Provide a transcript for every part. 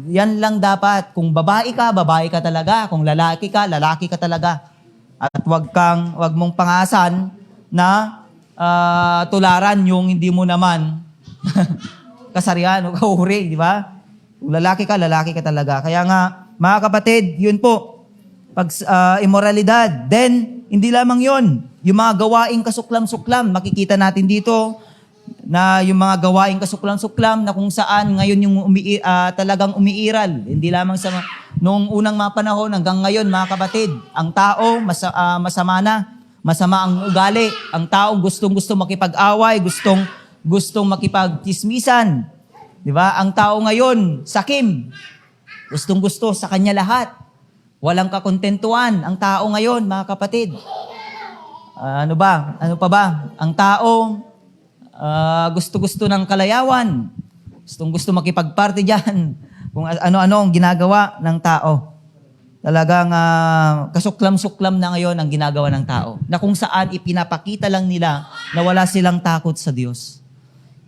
yan lang dapat. Kung babae ka talaga. Kung lalaki ka talaga. At wag mong pangasan na tularan yung hindi mo naman kasarian o kahuri, di ba? Kung lalaki ka talaga. Kaya nga, mga kapatid, yun po, pag immoralidad, then, hindi lamang yun. Yung mga gawaing kasuklam-suklam, makikita natin dito, na yung mga gawaing kasuklam-suklam na kung saan ngayon yung talagang umiiral. Hindi lamang sa noong unang mga panahon hanggang ngayon, mga kapatid, ang tao masama na. Masama ang ugali. Ang tao gustong-gusto makipag-away, gustong makipag-tismisan. Di ba? Ang tao ngayon, sakim. Gustong-gusto sa kanya lahat. Walang kakontentuhan ang tao ngayon, mga kapatid. Ano pa ba? Ang tao gusto-gusto ng kalayawan. Gustong-gusto makipag-party dyan. Kung ano-ano ang ginagawa ng tao. Talagang kasuklam-suklam na ngayon ang ginagawa ng tao. Na kung saan ipinapakita lang nila na wala silang takot sa Diyos.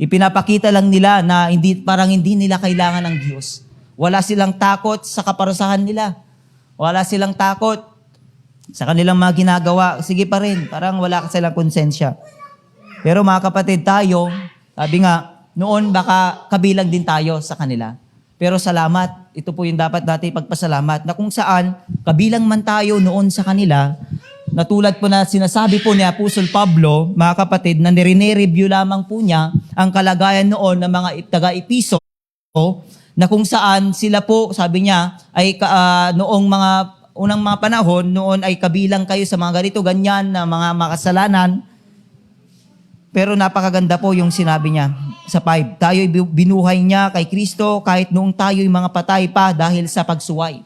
Ipinapakita lang nila na parang hindi nila kailangan ng Diyos. Wala silang takot sa kaparusahan nila. Wala silang takot sa kanilang mga ginagawa. Sige pa rin, parang wala silang konsensya. Pero mga kapatid, tayo, sabi nga, noon baka kabilang din tayo sa kanila. Pero salamat, ito po yung dapat natin pagpasalamat, na kung saan, kabilang man tayo noon sa kanila, na tulad po na sinasabi po ni Apostol Pablo, mga kapatid, na nire-review lamang po niya ang kalagayan noon ng mga taga-Episo, na kung saan sila po, sabi niya, ay noong mga unang mga panahon, noon ay kabilang kayo sa mga ganito, ganyan na mga makasalanan. Pero napakaganda po yung sinabi niya sa 5. Tayo binuhay niya kay Kristo kahit noong tayo'y mga patay pa dahil sa pagsuway.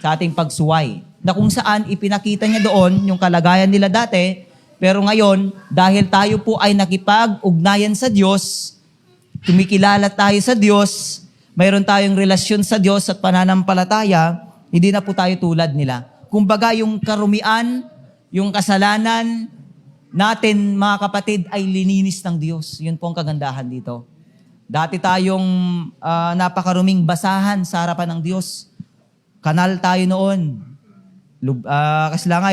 Sa ating pagsuway. Na kung saan ipinakita niya doon yung kalagayan nila dati, pero ngayon, dahil tayo po ay nakipag-ugnayan sa Diyos, kumikilala tayo sa Diyos, mayroon tayong relasyon sa Diyos at pananampalataya, hindi na po tayo tulad nila. Kumbaga yung karumian, yung kasalanan, natin, mga kapatid, ay lininis ng Diyos. Yun po ang kagandahan dito. Dati tayong napakaruming basahan sa harapan ng Diyos. Kanal tayo noon. Kasi lang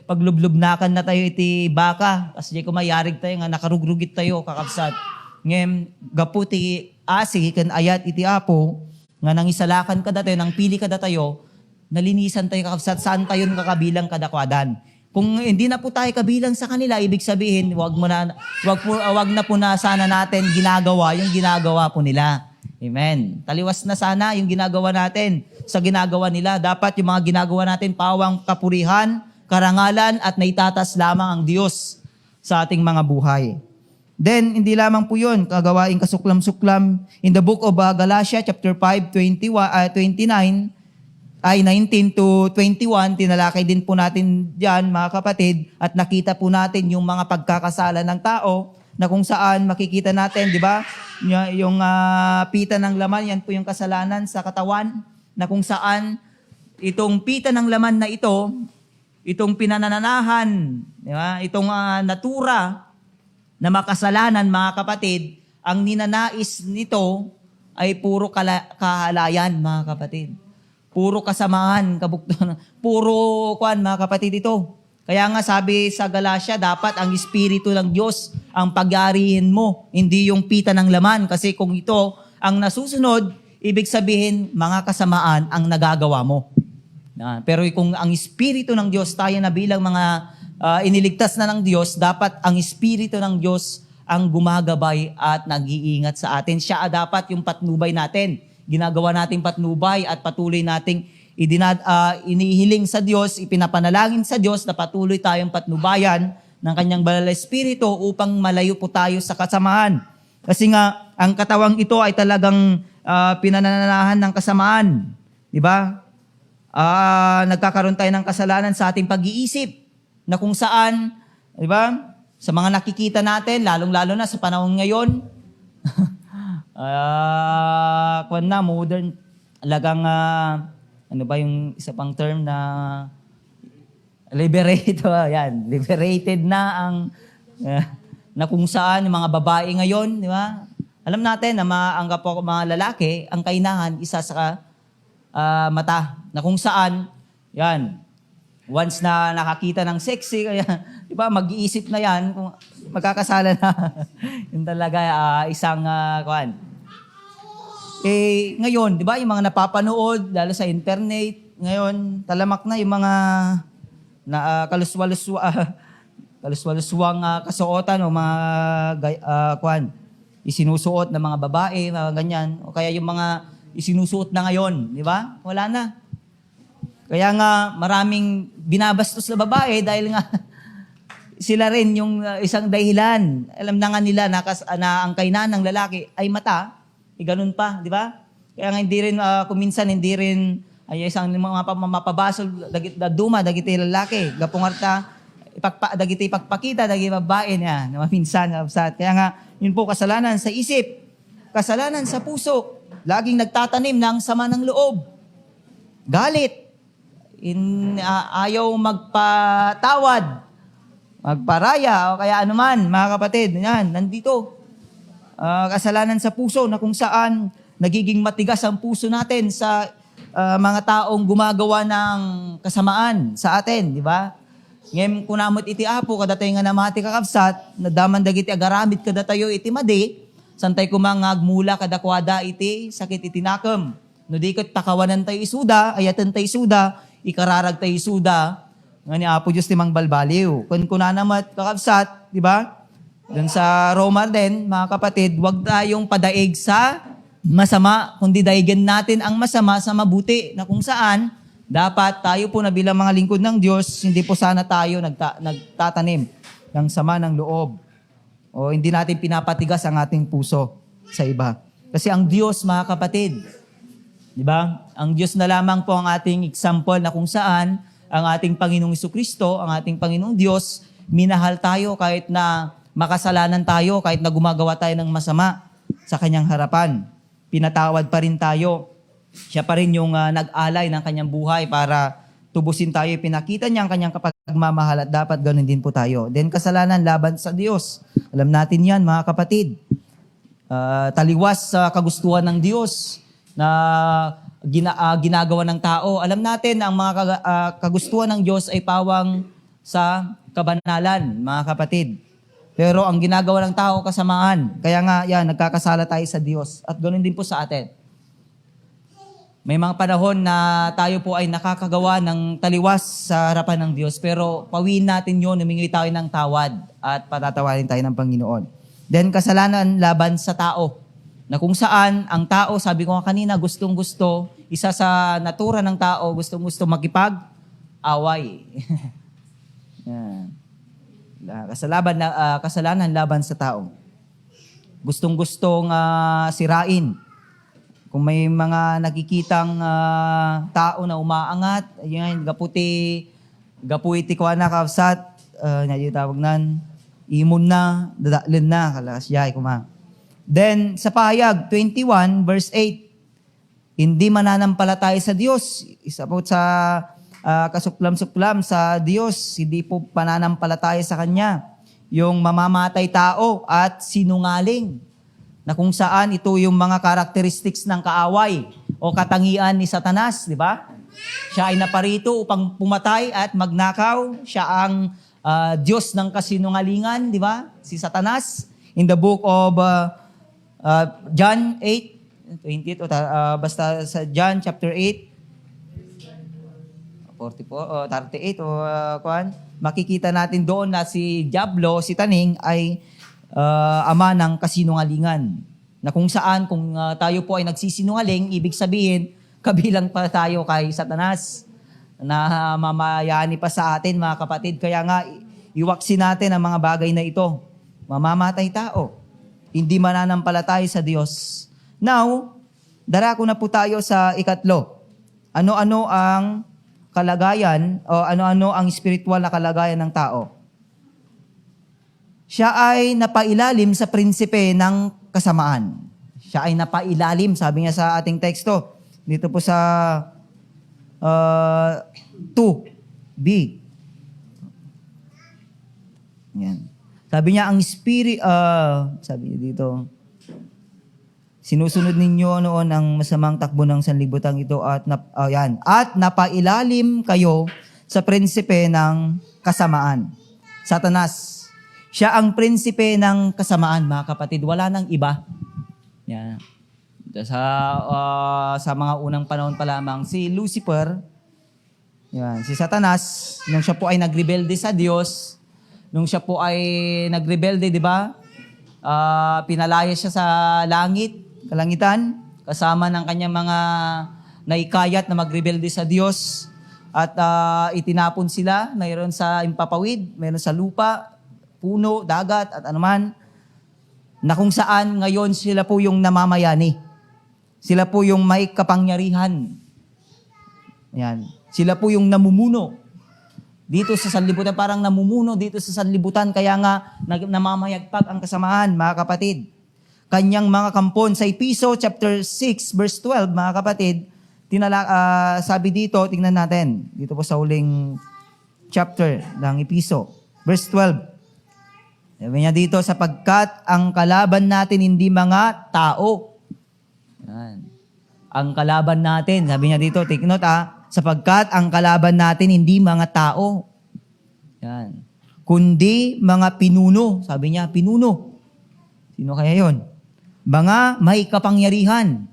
paglublubnakan na tayo iti baka. Kasi kumayarig tayo nga, nakarugrugit tayo, kakapsat. Ngem, gaputi asi, kan ayat iti apo, nga nangisalakan ka dati, nang pili ka tayo, nalinisan tayo kakapsat, saan tayo kakabilang kadakwadan. Kung hindi na po tayo kabilang sa kanila, ibig sabihin, wag na po na sana natin ginagawa yung ginagawa po nila. Amen. Taliwas na sana yung ginagawa natin sa ginagawa nila. Dapat yung mga ginagawa natin pawang kapurihan, karangalan, at naitatas lamang ang Diyos sa ating mga buhay. Then, hindi lamang po yun, kagawaing kasuklam-suklam. In the book of Galatia, chapter 5, 29, ay 19 to 21, tinalakay din po natin diyan, mga kapatid, at nakita po natin yung mga pagkakasala ng tao na kung saan makikita natin, di ba? Yung pita ng laman, yan po yung kasalanan sa katawan, na kung saan itong pita ng laman na ito, itong pinananahan, di ba? Itong natura na makasalanan, mga kapatid, ang ninanais nito ay puro kahalayan, mga kapatid. Puro kasamahan, puro mga kapatid ito. Kaya nga sabi sa Galatia, dapat ang Espiritu ng Diyos ang pagyarihin mo, hindi yung pita ng laman. Kasi kung ito ang nasusunod, ibig sabihin mga kasamaan ang nagagawa mo. Pero kung ang Espiritu ng Diyos, tayo na bilang mga iniligtas na ng Diyos, dapat ang Espiritu ng Diyos ang gumagabay at nag-iingat sa atin. Siya dapat yung patnubay natin. Ginagawa nating patnubay at patuloy nating inihiling sa Diyos, ipinapanalangin sa Diyos na patuloy tayong patnubayan ng Kanyang Banal na Espiritu upang malayo po tayo sa kasamahan. Kasi nga, ang katawang ito ay talagang pinananahan ng kasamaan. Di ba? Nagkakaroon tayo ng kasalanan sa ating pag-iisip na kung saan, di ba? Sa mga nakikita natin, lalong-lalo na sa panahon ngayon, modern, alagang, ano ba yung isa pang term na liberated na ang, na kung saan yung mga babae ngayon, di ba? Alam natin na ang mga lalaki, ang kainahan, isa sa mata. Na kung saan, yan, once na nakakita ng sexy, kaya, di ba, mag-iisip na yan, kung magkakasala na. Yun talaga, isang, ngayon, di ba, yung mga napapanood, lalo sa internet, ngayon, talamak na yung mga kaluswaluswang kasuotan o mga isinusuot ng mga babae, mga ganyan. O kaya yung mga isinusuot na ngayon, di ba? Wala na. Kaya nga maraming binabastos na babae dahil nga sila rin yung isang dahilan. Alam na nga nila na ang kainan ng lalaki ay mata. Ganun pa, di ba? Kaya nga hindi rin, kuminsan hindi rin ay isang mga mapabasol, duma, dagiti lalaki, gapungarta, dagiti ipagpakita, dagiti babae niya, na maminsan, kaya nga, yun po kasalanan sa isip, kasalanan sa puso, laging nagtatanim ng sama ng loob, galit, ayaw magpatawad, magparaya, o kaya anuman, mga kapatid, yan, nandito, kasalanan sa puso na kung saan nagiging matigas ang puso natin sa mga taong gumagawa ng kasamaan sa atin, di ba? Ngem kunamot iti apo kadatay nga namati kakabsat, nadaman dagiti agaramid kadatayo iti madi, santay kumangag mula kadakwada iti sakit iti nakem. No dikot pakawanan tayo isuda, ayatan tayo isuda, ikararag tayo isuda, nga ni Apo Diyos timang balbaliw. Kun kunanamat kakabsat, di ba? Doon sa Roma din, mga kapatid, wag tayong padaig sa masama, kundi daigan natin ang masama sa mabuti, na kung saan dapat tayo po na bilang mga lingkod ng Diyos, hindi po sana tayo nagtatanim ng sama ng loob o hindi natin pinapatigas ang ating puso sa iba. Kasi ang Diyos, mga kapatid, di ba? Ang Diyos na lamang po ang ating example na kung saan ang ating Panginoong Jesucristo, ang ating Panginoong Diyos, minahal tayo kahit na makasalanan tayo, kahit na gumagawa tayo ng masama sa kanyang harapan. Pinatawad pa rin tayo. Siya pa rin yung nag-alay ng kanyang buhay para tubusin tayo. Pinakita niya ang kanyang kapagmamahal at dapat ganun din po tayo. Then kasalanan laban sa Diyos. Alam natin yan, mga kapatid. Taliwas sa kagustuhan ng Diyos na ginagawa ng tao. Alam natin ang mga kagustuhan ng Diyos ay pawang sa kabanalan, mga kapatid. Pero ang ginagawa ng tao, kasamaan. Kaya nga, yan, nagkakasala tayo sa Diyos. At ganoon din po sa atin. May mga panahon na tayo po ay nakakagawa ng taliwas sa harapan ng Diyos. Pero pawin natin yun, humingi tayo ng tawad at patatawarin tayo ng Panginoon. Then, kasalanan laban sa tao. Na kung saan, ang tao, sabi ko nga kanina, gustong-gusto, isa sa natura ng tao, gustong-gusto makipag-away. Yan. Kasalanan laban sa tao. Gustong-gustong sirain. Kung may mga nakikitang tao na umaangat, ayun, gapuiti ko na kapsat, tawag nan, imon na, dadalin na, kalas yay kuma. Then, sa pahayag, 21, verse 8, hindi mananampalataya sa Diyos. Isa po sa kasuklam-suklam sa Diyos, hindi po pananampalataya sa Kanya. Yung mamamatay tao at sinungaling, na kung saan ito yung mga characteristics ng kaaway o katangian ni Satanas, di ba? Siya ay naparito upang pumatay at magnakaw. Siya ang Diyos ng kasinungalingan, di ba? Si Satanas. In the book of John 8, 20, basta sa John chapter 8, 38 makikita natin doon na si Diablo, si Taning ay ama ng kasinungalingan. Na kung saan, kung tayo po ay nagsisinungaling, ibig sabihin, kabilang pa tayo kay Satanas na mamayani pa sa atin, mga kapatid. Kaya nga, iwaksin natin ang mga bagay na ito. Mamamatay tao. Hindi mananampalataya sa Diyos. Now, darako na po tayo sa ikatlo. Ano-ano ang kalagayan o ano-ano ang spiritual na kalagayan ng tao? Siya ay napailalim sa prinsipe ng kasamaan. Siya ay napailalim, sabi niya sa ating teksto. Dito po sa 2b. Yan. Sabi niya, ang spirit, sabi niya dito, Sinusunod ninyo noon ang masamang takbo ng sanlibutan ito at napailalim kayo sa prinsipe ng kasamaan. Satanas. Siya ang prinsipe ng kasamaan, mga kapatid. Wala nang iba. Yan. Sa mga unang panahon pa lamang, si Lucifer, yan, si Satanas, nung siya po ay nagrebelde sa Diyos, nung siya po ay nagrebelde, di ba? Pinalaya siya sa kalangitan, kasama ng kanyang mga naikayat na magrebelde sa Diyos at itinapon sila, mayroon sa impapawid, mayroon sa lupa, puno, dagat at anuman, na kung saan ngayon sila po yung namamayani. Sila po yung may kapangyarihan. Yan. Sila po yung namumuno. Dito sa sanlibutan, parang namumuno dito sa sanlibutan, kaya nga namamayagpag ang kasamaan, mga kapatid. Kanyang mga kampon sa Episo chapter 6 verse 12, mga kapatid, sabi dito, tingnan natin, dito po sa huling chapter ng Episo, verse 12. Sabi niya dito, sapagkat ang kalaban natin hindi mga tao. Yan. Ang kalaban natin, sabi niya dito, take note sapagkat ang kalaban natin hindi mga tao. Yan. Kundi mga pinuno. Sabi niya, pinuno. Sino kaya yon? Mga may kapangyarihan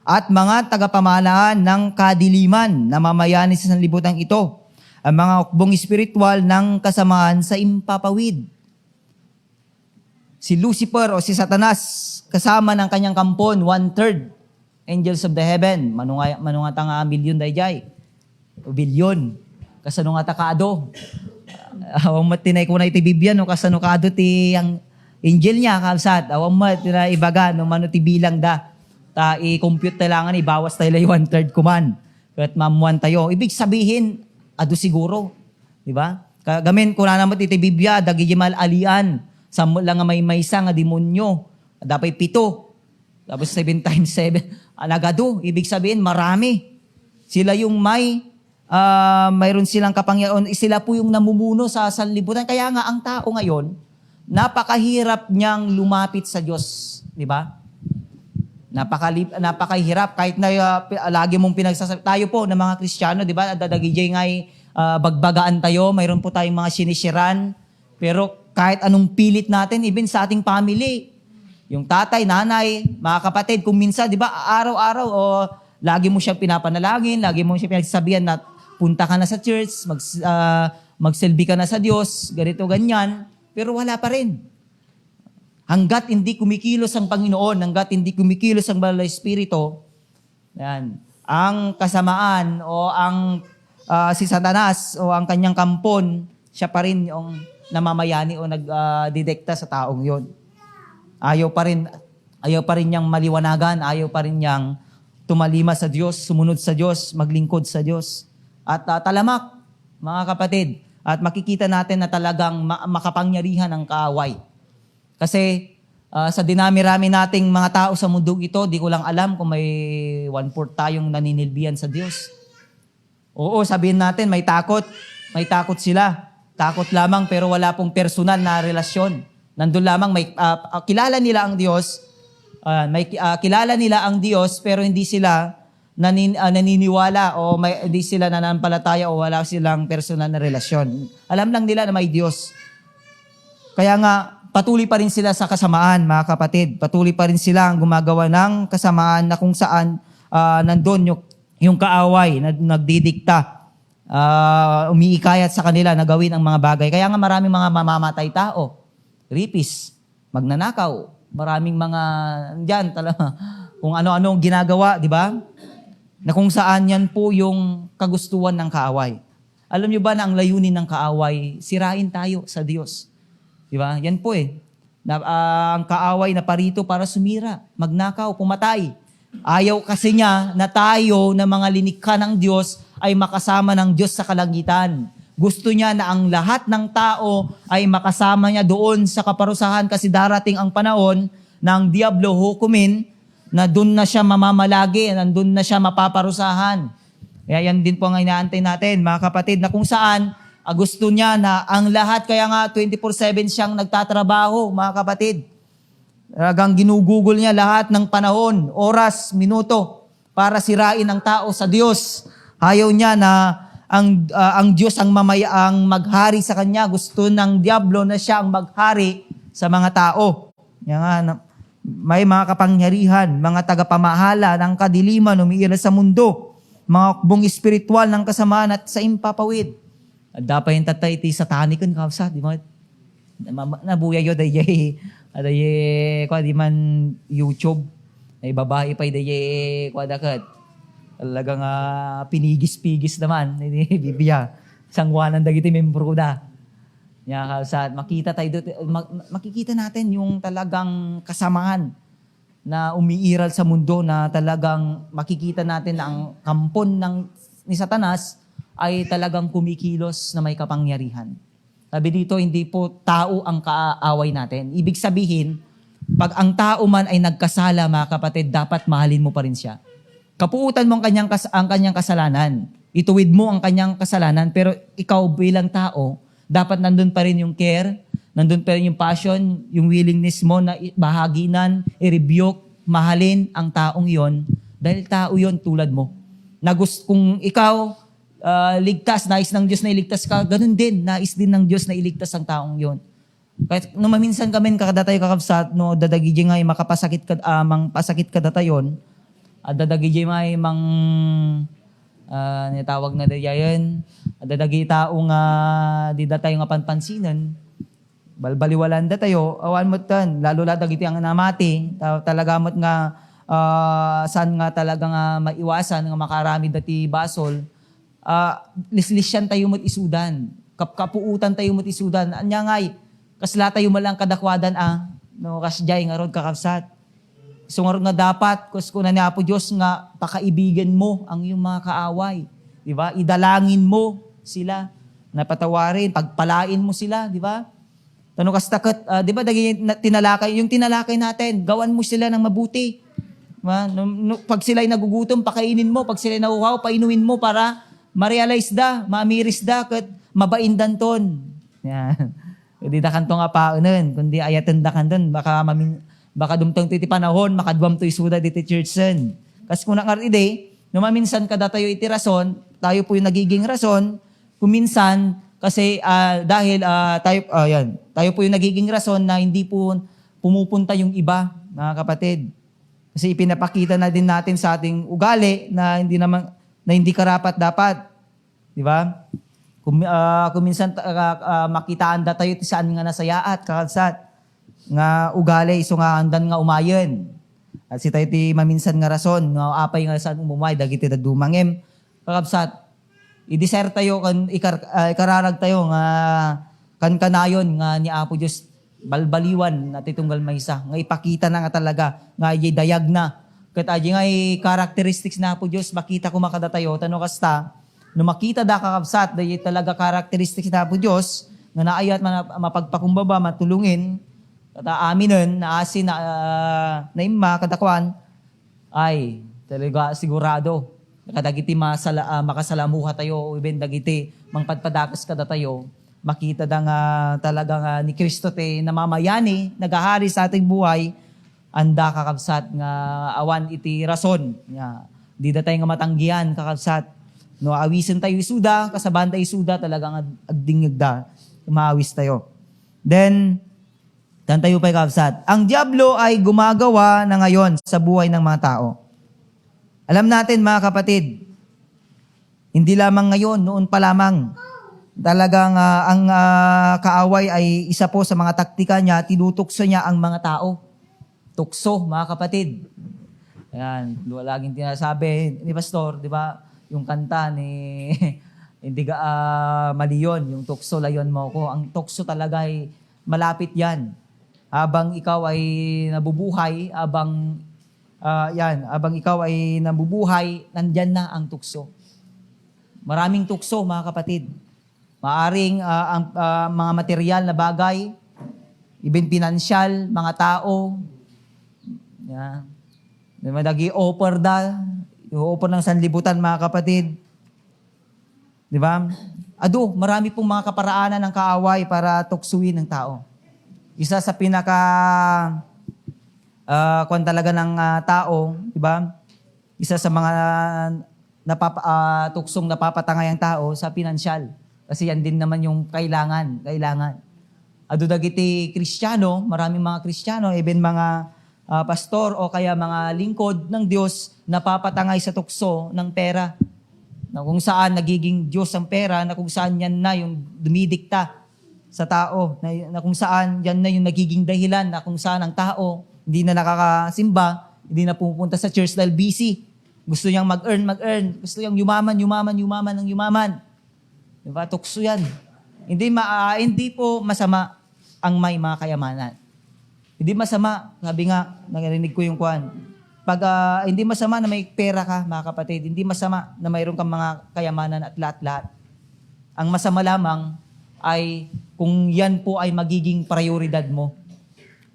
at mga tagapamahalaan ng kadiliman na mamayani sa sanlibutan ito. Ang mga ukbong espiritual ng kasamaan sa impapawid. Si Lucifer o si Satanas, kasama ng kanyang kampon, 1/3 angels of the heaven, manungatang milyon dayjay, o bilyon, kasanunga takado. Awang matinay ko na iti Biblia, no, kasanukado ti ang angel niya, kalsat, awang matinay ibaga, no, mano ti bilang da, i-compute talangan, ibawas tayo 1/3 kuman, kahit mamuan tayo. Ibig sabihin, ado siguro, di ba? Gamin ko na naman iti Biblia, dagigimal alian, sa lang nga may maysa nga demonyo, dapat 7, tapos 7 times 7, alagado, ibig sabihin marami. Sila yung mayroon silang kapangyarihan, sila po yung namumuno sa sanlibutan. Kaya nga ang tao ngayon, napakahirap niyang lumapit sa Diyos, di ba? Napakahirap kahit na lagi mong pinagsasabi. Tayo po na mga Kristiyano, di ba? Dadagijay ngay bagbagaan tayo, mayroon po tayong mga sinisiran, pero kahit anong pilit natin, even sa ating family, yung tatay, nanay, mga kapatid, kung minsan, di ba, araw-araw, o lagi mo siyang pinapanalangin, lagi mo siyang pinagsasabihan na punta ka na sa church, magselbi ka na sa Diyos, ganito, ganyan, pero wala pa rin. Hanggat hindi kumikilos ang Panginoon, hanggat hindi kumikilos ang Banal na Espiritu, yan, ang kasamaan o ang si Satanas o ang kanyang kampon, siya pa rin yung namamayani o nagdidekta sa taong yon. Ayaw pa rin niyang maliwanagan, ayaw pa rin niyang tumalima sa Diyos, sumunod sa Diyos, maglingkod sa Diyos. At talamak, mga kapatid, at makikita natin na talagang makapangyarihan ang kaaway. Kasi sa dinami-rami nating mga tao sa mundong ito, di ko lang alam kung may 1/4 tayong naninilbihan sa Diyos. Oo, sabihin natin, may takot sila. Takot lamang pero wala pong personal na relasyon. Nandun lamang kilala nila ang Diyos, kilala nila ang Diyos pero hindi sila naniniwala o hindi sila nananampalataya o wala silang personal na relasyon. Alam lang nila na may Diyos. Kaya nga, patuloy pa rin sila sa kasamaan, mga kapatid. Patuloy pa rin sila ang gumagawa ng kasamaan na kung saan nandun yung kaaway na nagdidikta. Umiikayat sa kanila na gawin ang mga bagay. Kaya nga maraming mga mamamatay tao, rapist, magnanakaw, maraming mga diyan talaga kung ano-ano ginagawa, di ba? Na kung saan yan po yung kagustuhan ng kaaway. Alam niyo ba na ang layunin ng kaaway, sirain tayo sa Diyos. Di ba? Yan po ang kaaway na parito para sumira, magnakaw, pumatay. Ayaw kasi niya na tayo na mga linikha ng Diyos ay makasama ng Diyos sa kalangitan. Gusto niya na ang lahat ng tao ay makasama niya doon sa kaparusahan kasi darating ang panahon ng Diablo hukumin na doon na siya mamamalagi, nandun na siya mapaparusahan. Kaya yan din po ang inaantay natin, mga kapatid, na kung saan gusto niya na ang lahat, kaya nga 24/7 siyang nagtatrabaho, mga kapatid. Talagang ginugugol niya lahat ng panahon, oras, minuto para sirain ang tao sa Diyos. Ayaw niya na ang Diyos ang maghari sa kanya. Gusto ng diablo na siya ang maghari sa mga tao. Yan nga, may mga kapangyarihan, mga tagapamahala ng kadiliman, umiira sa mundo, mga bong espiritual ng kasamaan at sa impapawid. At dapat yung tatay iti satanikon kapsa, di ba? Nabuya yun, di man YouTube, ay babae pa daye, dakat. Talagang pinigis-pigis naman, bibiya. Sangwanan dagiti membro da. Makita tayo dito, makikita natin yung talagang kasamaan na umiiral sa mundo, na talagang makikita natin na ang kampon ni Satanas ay talagang kumikilos na may kapangyarihan. Sabi dito, hindi po tao ang kaaway natin. Ibig sabihin, pag ang tao man ay nagkasala, mga kapatid, dapat mahalin mo pa rin siya. Kapuutan mo ang kanyang kasalanan. Ituwid mo ang kanyang kasalanan, pero ikaw bilang tao, dapat nandun pa rin yung care, nandun pa rin yung passion, yung willingness mo na bahaginan, i-rebuke, mahalin ang taong yon, dahil tao yon tulad mo. Kung ikaw ligtas, nais ng Diyos na iligtas ka, ganun din, nais din ng Diyos na iligtas ang taong yon. Kahit nung maminsan kami kakadatay kakabsat, no, dadagidya nga makapasakit ka, pasakit ka datayon, at dadagidya may nitawag na dayayan, at dadagi taong di datay nga panpansinan, balbaliwalan datayo, awan mo tan, lalo dagiti ang namati, talaga mo't nga, saan nga talaga nga maiwasan, nga makarami dati basol, lislisyan tayo mo't isudan, kapuutan tayo mo't isudan, anya ngay, kasla tayo malang kadakwadan no, kasjay nga rod kakabsat. So nga dapat, kung na niya po Diyos nga, pakaibigan mo ang iyong mga kaaway. Di ba? Idalangin mo sila, napatawarin, pagpalain mo sila, di ba? Tanong kastakat, di ba, yung tinalakay natin, gawan mo sila ng mabuti. Diba? Pag sila'y nagugutom, pakainin mo. Pag sila'y nauhaw, painumin mo para ma-realize da, ma-amiris da, kat mabaindan ton. Yan. Hindi da kanto nga paunan, kundi ayatan da kanton, baka dumtong iti panahon, makadwam to isuda diti churchsen. Kasi kung nakaride, numaminsan kada tayo iti rason, tayo po yung nagiging rason, kuminsan, kasi dahil tayo po yung nagiging rason na hindi po pumupunta yung iba, mga kapatid. Kasi ipinapakita na din natin sa ating ugali na hindi karapat dapat. Di ba? Kuminsan makitaan da tayo saan nga nasayaat, kakalsat. Nga ugali, so nga andan nga umayen. At si tayo ti maminsan nga rason, nga apay nga saan umumay, dagiti da dumangem. Kakabsat, i-desert tayo, ikararag tayo, nga kanayon, nga ni Apo Diyos, balbaliwan na titunggal maysa. Nga ipakita na nga talaga, nga dayag na. Kat nga characteristics na Apo Diyos, makita ko makada tayo, tano kasta, no makita da kakabsat, dahi talaga characteristics na Apo Diyos, nga naayat mapagpakumbaba, matulungin, aminin na asin na ima kadakwan ay talaga sigurado kadagiti makasalamuha tayo even dagiti mangpadpadakas kada tayo makita da nga talaga nga ni Kristo te namamayani nagahari sa ating buhay anda kakabsat nga awan iti rason nga di da tayo nga matanggihan kakabsat no awisin tayo isuda kasabahan tayo isuda talagang agdingig da maawis tayo. Then dan tayo pa'y kabsat. Ang diablo ay gumagawa na ngayon sa buhay ng mga tao. Alam natin mga kapatid, hindi lamang ngayon, noon pa lamang, talagang ang kaaway ay isa po sa mga taktika niya, tinutukso niya ang mga tao. Tukso, mga kapatid. Ayan, laging tinasabi ni Pastor, di ba, yung kanta ni, hindi mali yun, yung tukso, layon mo ko. Ang tukso talaga ay malapit yan. Habang ikaw ay nabubuhay, habang ikaw ay nabubuhay, nandyan na ang tukso. Maraming tukso, mga kapatid. Maaring ang mga material na bagay, even pinansyal, mga tao, madagi offer yung offer ng sanlibutan, mga kapatid. Di ba? Marami pong mga kaparaanan ng kaaway para tuksuin ng tao. Isa sa kung talaga ng tao, di ba? Isa sa mga tuksong napapatangay ang tao sa pinansyal. Kasi yan din naman yung kailangan. Ado dagiti Kristiyano, maraming mga Kristiyano, even mga pastor o kaya mga lingkod ng Diyos, napapatangay sa tukso ng pera. Na kung saan nagiging Diyos ang pera, na kung saan yan na yung dumidikta sa tao, na kung saan yan na yung nagiging dahilan, na kung saan ang tao hindi na nakakasimba, hindi na pupunta sa church dahil busy. Gusto niyang mag-earn. Gusto niyang yumaman. Diba? Tukso yan. Hindi po masama ang may mga kayamanan. Hindi masama, sabi nga, narinig ko yung kuwan. Pag hindi masama na may pera ka, mga kapatid, hindi masama na mayroon kang mga kayamanan at lahat-lahat. Ang masama lamang ay kung yan po ay magiging prioridad mo.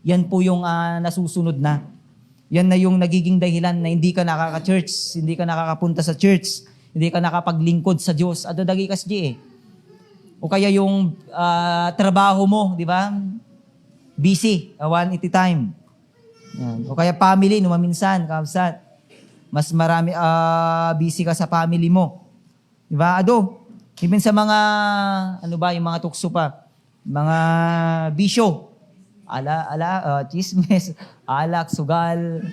Yan po yung nasusunod na. Yan na yung nagiging dahilan na hindi ka nakaka-church, hindi ka nakakapunta sa church, hindi ka nakapaglingkod sa Diyos. Ado dagi kasdi eh. O kaya yung trabaho mo, di ba? Busy, one at a time. Yan. O kaya family, minsan, kapsat. Mas marami, busy ka sa family mo. Di ba? Ado, even sa mga, yung mga tukso pa, mga bisyo, chismes, alak, sugal,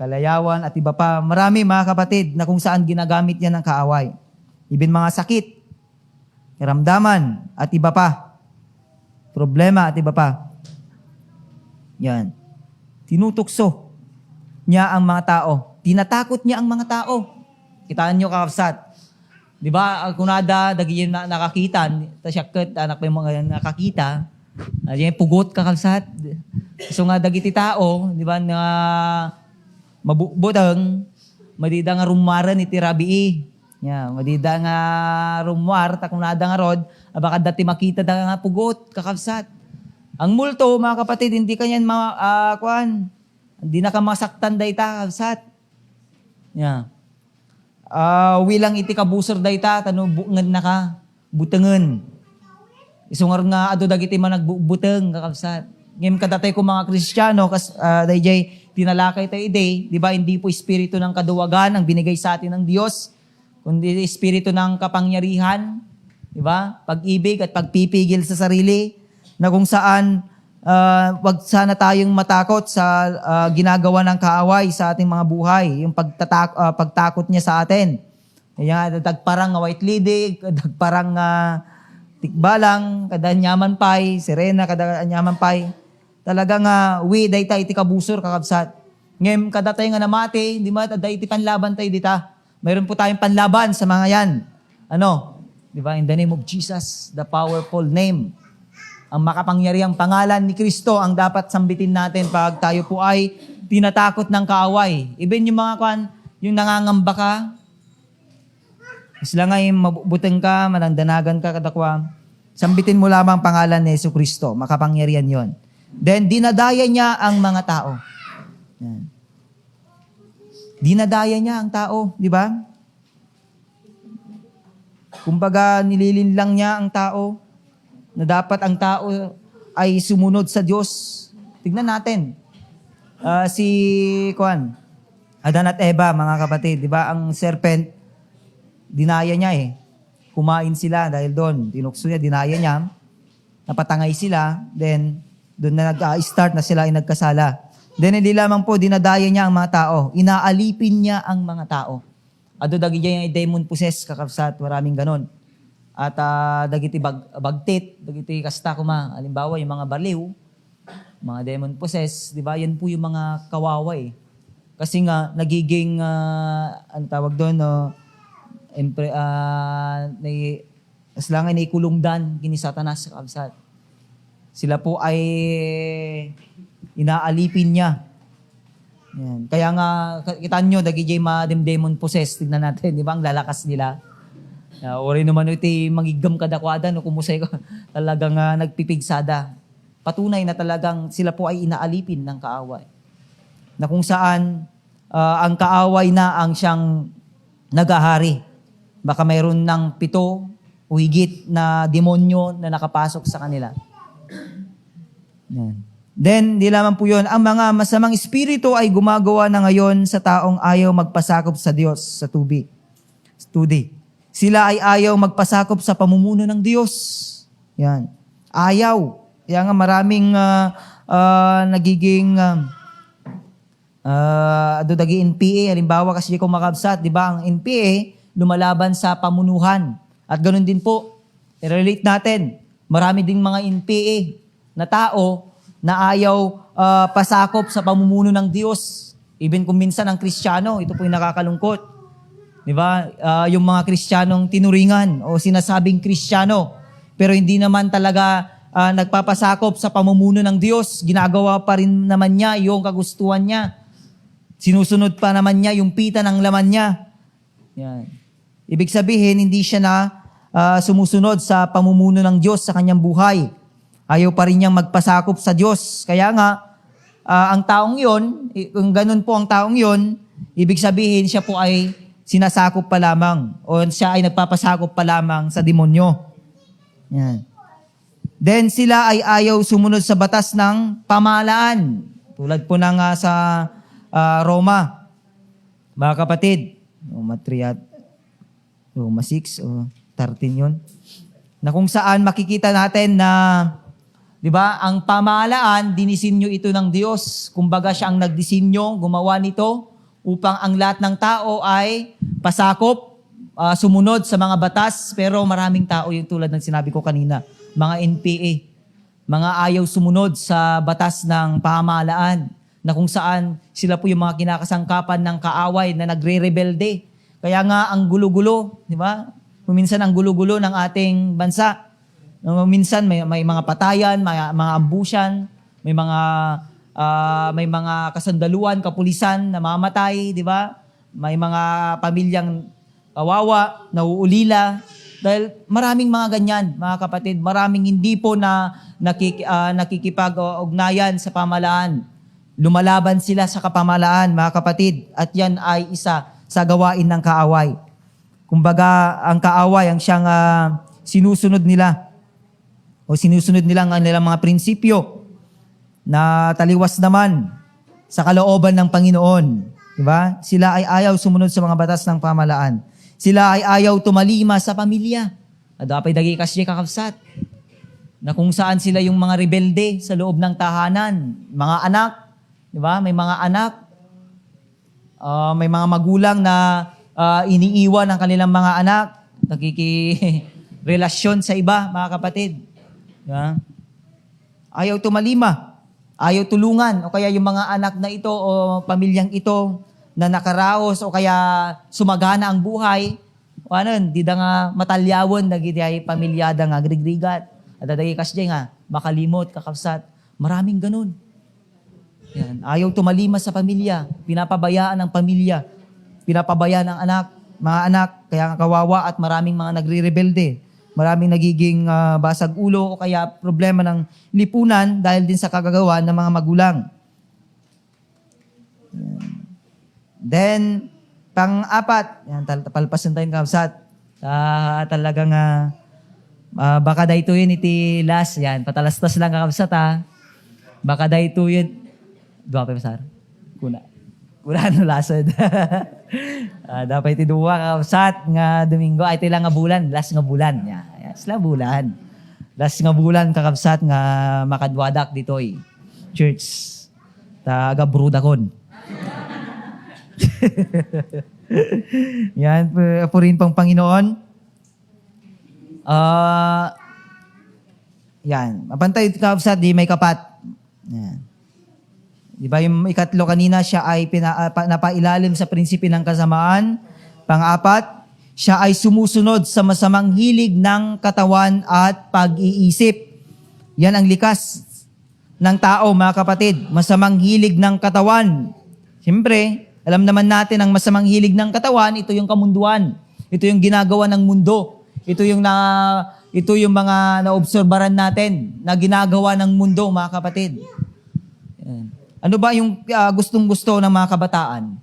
kalayawan, at iba pa. Marami mga kapatid na kung saan ginagamit yan ng kaaway. Even mga sakit, karamdaman, at iba pa. Problema, at iba pa. Yan. Tinutukso niya ang mga tao. Tinatakot niya ang mga tao. Kitaan nyo kakapsat. Di ba, kunada, dagi na nakakita, tasyakot, anak pa yung mga nakakita, yung pugot kakapsat. So nga, dagiti tao, di ba, na mabubutang, madida nga rumaran iti rabii. Yeah, madida nga rumwar, takunada nga rod, baka dati makita da nga pugot, kakapsat. Ang multo, mga kapatid, hindi kanyan hindi na ka masaktan dayta, kakapsat. Yeah. Wilang iti kabusor dayta, bungad na ka, butangan. Isungar nga ado dagiti man nagbuteng, kakapsat. Ngayon kadatay ko mga Kristiyano, dayjay tinalakay tayo day, di ba, hindi po espiritu ng kaduwagan ang binigay sa atin ng Diyos, kundi espiritu ng kapangyarihan, di ba? Pag-ibig at pagpipigil sa sarili, na kung saan wag sana tayong matakot sa ginagawa ng kaaway sa ating mga buhay, yung pagtakot niya sa atin. Kaya dagparang white lady, dagparang tikbalang, kadanyaman pay, sirena, kadanyaman pay. Talagang dayta iti kabusor kakabsat. Ngayon kadatay nga namati, di ba, iti panlaban tayo dita. Mayroon po tayong panlaban sa mga yan. Di ba, in the name of Jesus, the powerful name. Ang makapangyarihang pangalan ni Kristo ang dapat sambitin natin pag tayo po ay tinatakot ng kaaway. Even yung mga yung nangangamba ka, sila nga yung mabuteng ka, manandanagan ka, kadakwa, sambitin mo lamang pangalan ni Yesu Kristo. Makapangyarihan yon. Then, dinadaya niya ang mga tao. Yan. Dinadaya niya ang tao, di ba? Kumbaga, nililinlang niya ang tao na dapat ang tao ay sumunod sa Diyos. Tignan natin. Adan at Eva, mga kapatid, di ba? Ang serpent, dinaya niya eh. Kumain sila dahil doon. Tinukso niya, dinaya niya. Napatangay sila. Then, doon na nag-start na sila ay nagkasala. Then, hindi lamang po, dinadaya niya ang mga tao. Inaalipin niya ang mga tao. Ado dagi niya yung demon possessed, kakapsat. Maraming ganon. At dagiti bagtit, dagiti kasta kuma. Halimbawa, yung mga baliw, mga demon possessed, di ba? Yan po yung mga kawawa eh. Kasi nga, nagiging, ano tawag doon, aslangan ay kulungdan kini Satanas sa kabsat. Sila po ay inaalipin niya. Yan. Kaya nga, kitaan nyo, dagijay demon possessed, tignan natin, di ba? Ang lalakas nila. Ori naman iti magigam kadakwada, no, kumusay ko, talagang nagpipigsada. Patunay na talagang sila po ay inaalipin ng kaaway. Na kung saan, ang kaaway na ang siyang nagahari. Baka mayroon ng 7 o higit na demonyo na nakapasok sa kanila. Yan. Then, di lamang po yun, ang mga masamang espiritu ay gumagawa na ngayon sa taong ayaw magpasakop sa Diyos sa tubig. Studi. Sila ay ayaw magpasakop sa pamumuno ng Diyos. Yan. Ayaw. Kaya nga maraming nagiging dagi NPA. Halimbawa kasi kung makabsat, di ba, ang NPA lumalaban sa pamunuhan. At ganun din po, i-relate natin. Marami ding mga NPA na tao na ayaw pasakop sa pamumuno ng Diyos. Even kung minsan ang Kristiyano, ito po yung nakakalungkot. Di ba? Yung mga Kristiyanong tinuringan o sinasabing Kristiyano, pero hindi naman talaga nagpapasakop sa pamumuno ng Diyos. Ginagawa pa rin naman niya yung kagustuhan niya. Sinusunod pa naman niya yung pita ng laman niya. Yan. Ibig sabihin, hindi siya na sumusunod sa pamumuno ng Diyos sa kanyang buhay. Ayaw pa rin niyang magpasakop sa Diyos. Kaya nga, ang taong yon, kung ganun po ang taong yon, ibig sabihin siya po ay sinasakop pa lamang o siya ay nagpapasakop pa lamang sa demonyo. Yan. Then sila ay ayaw sumunod sa batas ng pamahalaan. Tulad po ng sa Roma. Mga kapatid, Roma 6 o 13 yun. Na kung saan makikita natin na, di ba, ang pamahalaan, dinisinyo ito ng Diyos. Kumbaga siya ang nagdisinyo, gumawa nito, upang ang lahat ng tao ay pasakop, sumunod sa mga batas. Pero maraming tao, yung tulad ng sinabi ko kanina, mga NPA, mga ayaw sumunod sa batas ng pamahalaan, na kung saan sila po yung mga kinakasangkapan ng kaaway na nagre-rebelde. Kaya nga ang gulo-gulo, di ba? Minsan ang gulo-gulo ng ating bansa. Minsan may mga patayan, may mga ambusyan, may mga kasandaluan, kapulisan na mamatay, di ba? May mga pamilyang kawawa, nauulila. Dahil maraming mga ganyan, mga kapatid, maraming hindi po na nakikipag-ugnayan sa pamahalaan. Lumalaban sila sa kapamahalaan, mga kapatid, at yan ay isa sa gawain ng kaaway. Kumbaga, ang kaaway, ang siyang sinusunod nila o sinusunod nilang nilang mga prinsipyo na taliwas naman sa kalooban ng Panginoon. Diba? Sila ay ayaw sumunod sa mga batas ng pamahalaan. Sila ay ayaw tumalima sa pamilya. Dapat dagi kasi kakabsat. Na kung saan sila yung mga rebelde sa loob ng tahanan. Mga anak, diba? May mga anak, may mga magulang na iniiwan ang kanilang mga anak, nakikirelasyon sa iba, mga kapatid. Yeah. Ayaw tumalima, ayaw tulungan, o kaya yung mga anak na ito o pamilyang ito na nakaraos o kaya sumagana ang buhay, o di da nga matalyawon, dagiti ay pamilyada nga grigrigat, at dagiti kasya nga, makalimot, kakapsat, maraming ganun. Yan. Ayaw tumalima sa pamilya, pinapabayaan ng pamilya, pinapabayaan ng mga anak, kaya kawawa at maraming mga nagre-rebelde. Maraming nagiging basag ulo o kaya problema ng lipunan dahil din sa kagagawa ng mga magulang. Then, pang-apat, yan, palpasan tayong kapsat. Talagang, baka dahito yun iti last, yan, patalastas lang kakapsat Baka dahito yun, dua pa masar. Kuna no lasod. Dapat iti duwa kakapsat nga Domingo. Ay iti lang nga bulan. Last nga bulan. Yes, la bulan. Last nga bulan kakapsat nga makadwadak ditoy. Church. Taga Brudakon. Yan. Purin pang Panginoon. Yan. Mapantay kakapsat di may kapat. Yan. Di ba yung ikatlo kanina, siya ay napailalim sa prinsipyo ng kasamaan. Pang-apat, siya ay sumusunod sa masamang hilig ng katawan at pag-iisip. Yan ang likas ng tao, mga kapatid. Masamang hilig ng katawan. Siyempre, alam naman natin ang masamang hilig ng katawan, ito yung kamunduan. Ito yung ginagawa ng mundo. Ito yung mga naobserbaran natin na ginagawa ng mundo, mga kapatid. Yan. Ano ba yung gustong-gusto ng mga kabataan?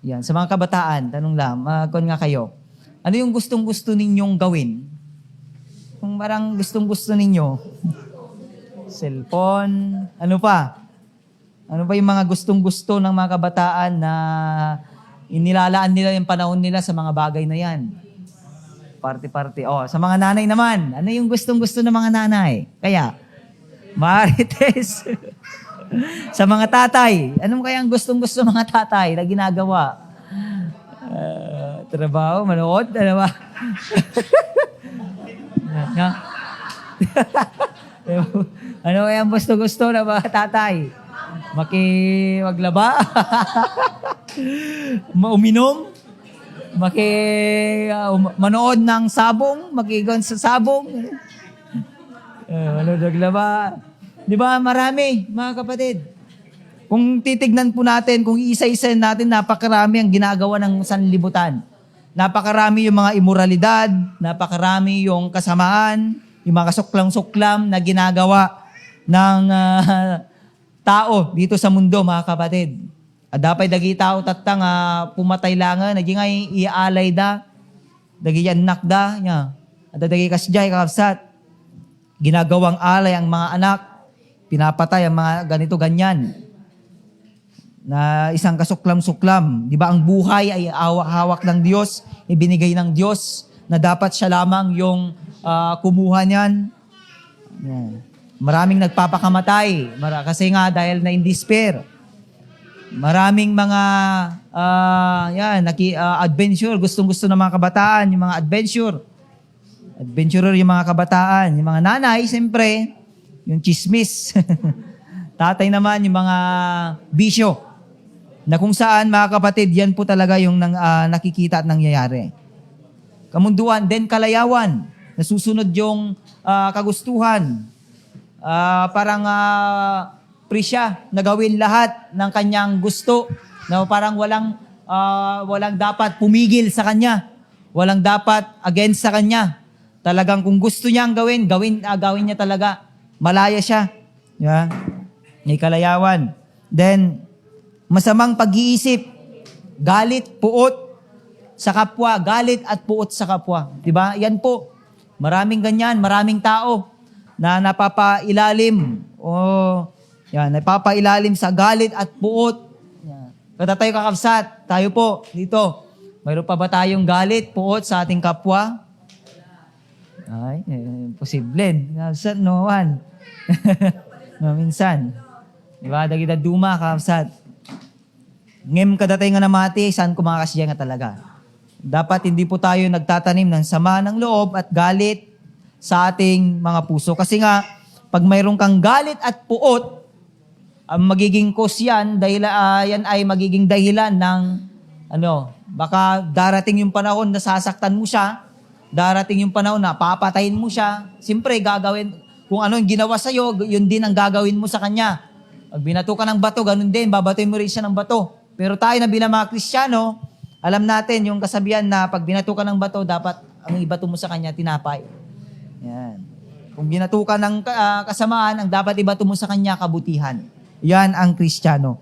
Yan, sa mga kabataan, tanong lang, kung nga kayo, ano yung gustong-gusto ninyong gawin? Kung parang gustong-gusto ninyo, cellphone, ano pa? Ano pa yung mga gustong-gusto ng mga kabataan na inilalaan nila yung panahon nila sa mga bagay na yan? Party-party. Oh, sa mga nanay naman, ano yung gustong-gusto ng mga nanay? Kaya, Marites. Sa mga tatay, anong kaya ang gustong-gusto ng mga tatay na ginagawa? Trabaho, manood, ano ba? Ano kaya ang gusto-gusto ng mga tatay? Maglaba? Uminom? Manood ng sabong? Makigon sa sabong? Manood naglaba? Di ba marami, mga kapatid? Kung titignan po natin, kung isa-isa natin, napakarami ang ginagawa ng sanlibutan. Napakarami yung mga imoralidad, napakarami yung kasamaan, yung mga kasuklam-suklam na ginagawa ng tao dito sa mundo, mga kapatid. Dapat dagi tao tatang pumatay lang, naging ay iaalay da, dagi yan nakda, niya. At dagi kasjay kakapsat. Ginagawang alay ang mga anak, pinapatay ang mga ganito-ganyan. Na isang kasuklam-suklam. Di ba ang buhay ay hawak ng Diyos, ibinigay ng Diyos, na dapat siya lamang yung kumuha niyan. Yeah. Maraming nagpapakamatay. Kasi nga dahil na in despair. Maraming mga adventure, gustong-gusto ng mga kabataan, yung mga adventure. Adventurer yung mga kabataan. Yung mga nanay, siyempre, yung chismis. Tatay naman, yung mga bisyo. Na kung saan, mga kapatid, yan po talaga yung nakikita at nangyayari. Kamunduan, then kalayawan. Nasusunod yung kagustuhan. Parang presya na gawin lahat ng kanyang gusto. Na parang walang dapat pumigil sa kanya. Walang dapat against sa kanya. Talagang kung gusto niyang gawin niya talaga. Malaya siya. Yeah. May kalayawan. Then, masamang pag-iisip, galit, puot sa kapwa, galit at puot sa kapwa. Diba? Yan po. Maraming ganyan, maraming tao na napapailalim napapailalim sa galit at puot. Yan. Kada tayo kakabsat, tayo po dito. Mayroon pa ba tayong galit, puot sa ating kapwa? Ay, posible. Kakabsat, no one. Minsan. Diba? Dagida duma, kakabsat. Ngem kadatay nga namati, saan kumakasya nga talaga. Dapat hindi po tayo nagtatanim ng sama ng loob at galit sa ating mga puso. Kasi nga, pag mayroon kang galit at puot, ang magiging cause yan, yan ay magiging dahilan ng, baka darating yung panahon na sasaktan mo siya, darating yung panahon na papatayin mo siya, siyempre gagawin, kung ano yung ginawa sa'yo, yun din ang gagawin mo sa kanya. Pag binato ka ng bato, ganun din, babatoy mo rin siya ng bato. Pero tayo na bilang mga Kristiyano, alam natin yung kasabihan na pag binato ka ng bato, dapat ang ibato mo sa kanya, tinapay. Yan. Kung binato ka ng kasamaan, ang dapat ibato mo sa kanya, kabutihan. Yan ang Kristiyano.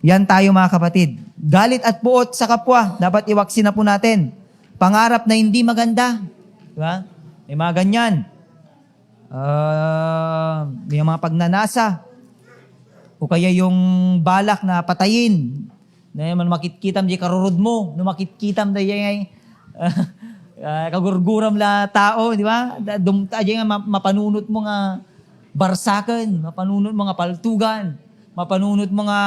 Yan tayo mga kapatid. Galit at puot sa kapwa, dapat iwaksin na po natin. Pangarap na hindi maganda. Diba? May mga ganyan. May mga pagnanasa. O kaya yung balak na patayin. Na man makitkitam di karurod mo. No makitkitam da yung kagurguram la tao. Di ba? Dumta di nga mapanunot mo nga barsakan. Mapanunot mo nga paltugan. Mapanunot mo nga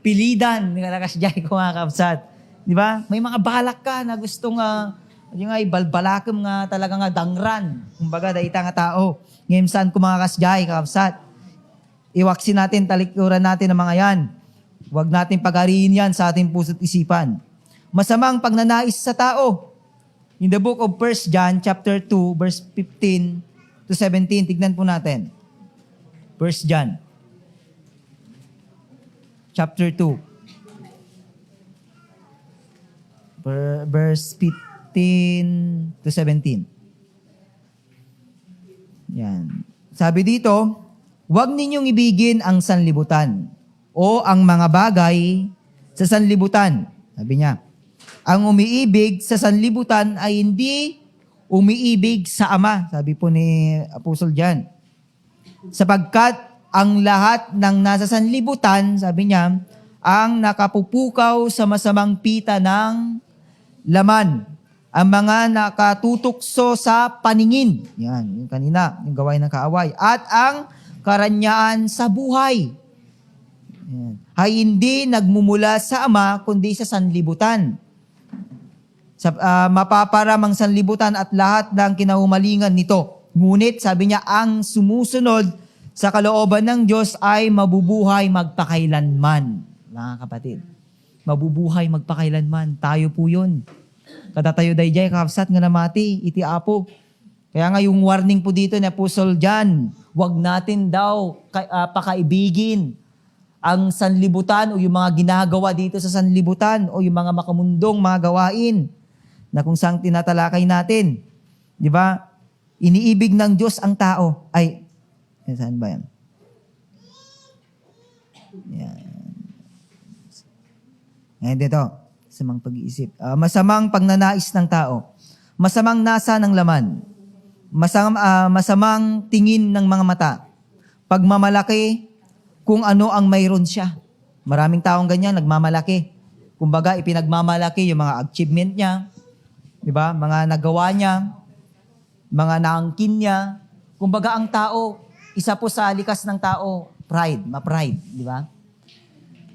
pilidan. Nga nakasjay ko mga kapsat. Di ba? May mga balak ka na gustong yung ay balbalakam nga talaga nga dangran. Kumbaga daita nga tao. Ngayon saan ko mga kasjay kapsat. Iwaksin natin, talikuran natin ang mga yan. Huwag natin pag-ariin yan sa ating puso't isipan. Masamang pagnanais sa tao. In the book of 1 John chapter 2, verse 15 to 17, tignan po natin. 1 John chapter 2, verse 15 to 17. Yan. Sabi dito, huwag ninyong ibigin ang sanlibutan o ang mga bagay sa sanlibutan. Sabi niya, ang umiibig sa sanlibutan ay hindi umiibig sa Ama. Sabi po ni Apostle John. Sapagkat ang lahat ng nasa sanlibutan, sabi niya, ang nakapupukaw sa masamang pita ng laman. Ang mga nakatutukso sa paningin. Yan, yung kanina, yung gawain ng kaaway. At ang karanyaan sa buhay. Yan. Ay hindi nagmumula sa Ama, kundi sa sanlibutan. Mapaparamang sanlibutan at lahat ng kinahumalingan nito. Ngunit, sabi niya, ang sumusunod sa kalooban ng Diyos ay mabubuhay magpakailanman. Mga kapatid, mabubuhay magpakailanman. Tayo po yun. Kada tayo dayjay, kapsat nga namati, iti apo. Kaya nga yung warning po dito ni Apostle John, wag natin daw pakaibigin ang sanlibutan o yung mga ginagawa dito sa sanlibutan o yung mga makamundong mga gawain na kung saan tinatalakay natin. Di ba? Iniibig ng Diyos ang tao. Ay, saan ba yan? Yan. Ngayon dito, masamang pag-iisip. Masamang pagnanais ng tao. Masamang nasa ng laman. Masamang tingin ng mga mata. Pagmamalaki kung ano ang mayroon siya. Maraming taong ganyan, nagmamalaki. Kumbaga, ipinagmamalaki yung mga achievement niya, di ba? Mga nagawa niya, mga naangkin niya. Kumbaga, ang tao, isa po sa likas ng tao, pride, ma-pride, di ba?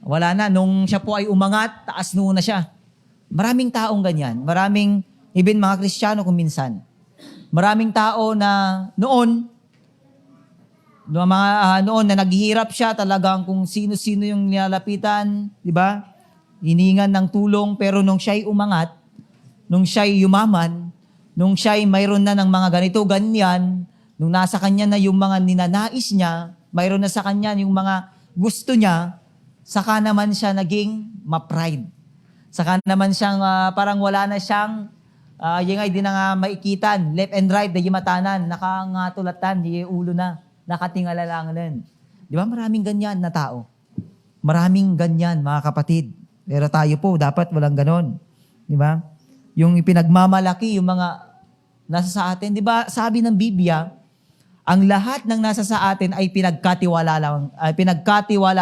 Wala na, nung siya po ay umangat, taas noon na siya. Maraming taong ganyan. Maraming, even mga Kristiyano kung minsan. Maraming tao na noon na naghihirap siya, talagang kung sino-sino yung nilalapitan, di ba? Hiningan ng tulong, pero nung siya'y umangat, nung siya'y yumaman, nung siya'y mayroon na ng mga ganito, ganyan, nung nasa kanya na yung mga ninanais niya, mayroon na sa kanya yung mga gusto niya, saka naman siya naging ma-pride. Saka naman siyang parang wala na siyang yung ay di na nga maikitan, left and right, di matanan, nakangatulatan, di ulo na, nakatingala lang nun. Di ba maraming ganyan na tao? Maraming ganyan, mga kapatid. Pero tayo po, dapat walang ganon. Di ba? Yung ipinagmamalaki, yung mga nasa sa atin. Di ba sabi ng Biblia, ang lahat ng nasa sa atin ay pinagkatiwala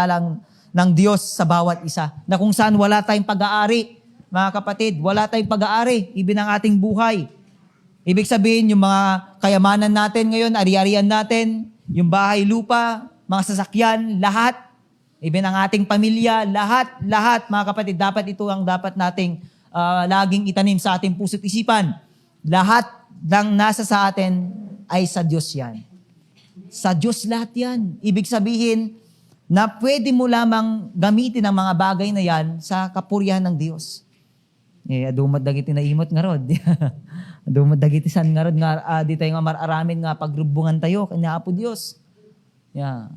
lang ng Diyos sa bawat isa. Na kung saan wala tayong pag-aari, mga kapatid, wala tayong pag-aari, ibig ng ating buhay. Ibig sabihin, yung mga kayamanan natin ngayon, ari-arian natin, yung bahay, lupa, mga sasakyan, lahat, ibig ng ating pamilya, lahat, mga kapatid, dapat ito ang dapat nating laging itanim sa ating puso't isipan. Lahat ng nasa sa atin ay sa Diyos yan. Sa Diyos lahat yan. Ibig sabihin, na pwede mo lamang gamitin ang mga bagay na yan sa kapurihan ng Diyos. Adumad dagiti na imot nga rod. Adumad dagiti san nga rod nga di tayo nga mararamin nga pagrubungan tayo kanya Apo Diyos.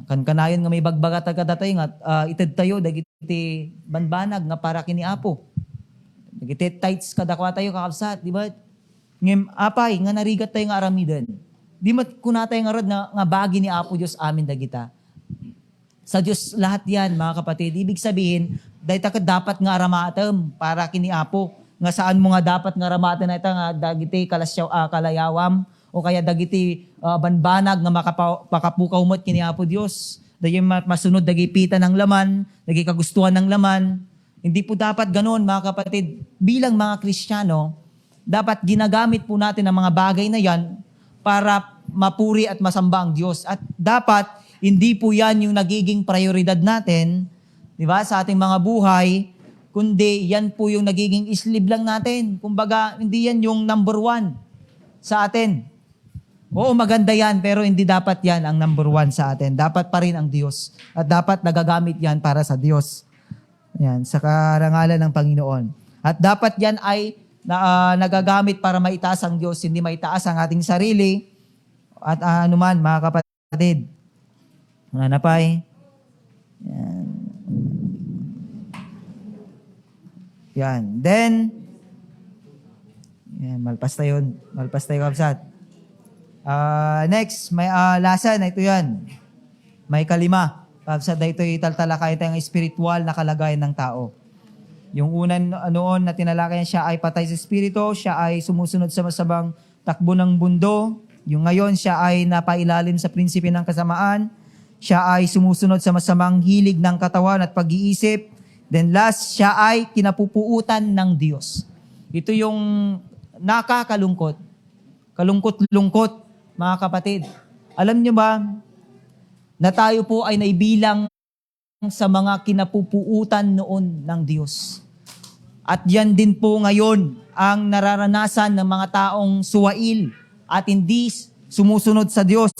Kanayon nga may bagbaga tayo nga ited tayo dagiti banbanag nga para kini Apo. Dagiti tights kadakwa tayo kakabsat, di ba? Ngem apay nga narigat tayo nga aramiden. Di mat kunatay nga rod nga bagi ni Apo Diyos amin dagita. Sa Diyos lahat yan, mga kapatid. Ibig sabihin, dahil dapat nga aramatem para kini Apo. Nga saan mo nga dapat nga aramaten na ito nga dagiti kalayawam o kaya dagiti banbanag nga makapukaw mo't kini Apo Diyos. Dahil masunod dagi pita ng laman, dagi kagustuhan ng laman. Hindi po dapat ganoon, mga kapatid. Bilang mga Kristiyano, dapat ginagamit po natin ang mga bagay na yan para mapuri at masamba ang Diyos. At dapat hindi po yan yung nagiging prioridad natin, di ba, sa ating mga buhay, kundi yan po yung nagiging islib lang natin. Kumbaga, hindi yan yung number one sa atin. Oo, maganda yan, pero hindi dapat yan ang number one sa atin. Dapat pa rin ang Diyos. At dapat nagagamit yan para sa Diyos. Yan, sa karangalan ng Panginoon. At dapat yan ay nagagamit para maitaas ang Diyos, hindi maitaas ang ating sarili. At anuman, mga kapatid, nanapay. Yan. Yan. Then, yan, malpas tayo kapsat. Next, may lasa na ito yan. May kalima. Kapsat na ito italtalakay tayong spiritual na kalagayan ng tao. Yung unan noon na tinalakayan siya ay patay sa espiritu, siya ay sumusunod sa masabang takbo ng mundo, Yung ngayon, siya ay napailalim sa prinsipe ng kasamaan. Siya ay sumusunod sa masamang hilig ng katawan at pag-iisip. Then last, siya ay kinapupuutan ng Diyos. Ito yung nakakalungkot. Kalungkot-lungkot, mga kapatid. Alam niyo ba, na tayo po ay naibilang sa mga kinapupuutan noon ng Diyos. At yan din po ngayon ang nararanasan ng mga taong suwail at hindi sumusunod sa Diyos.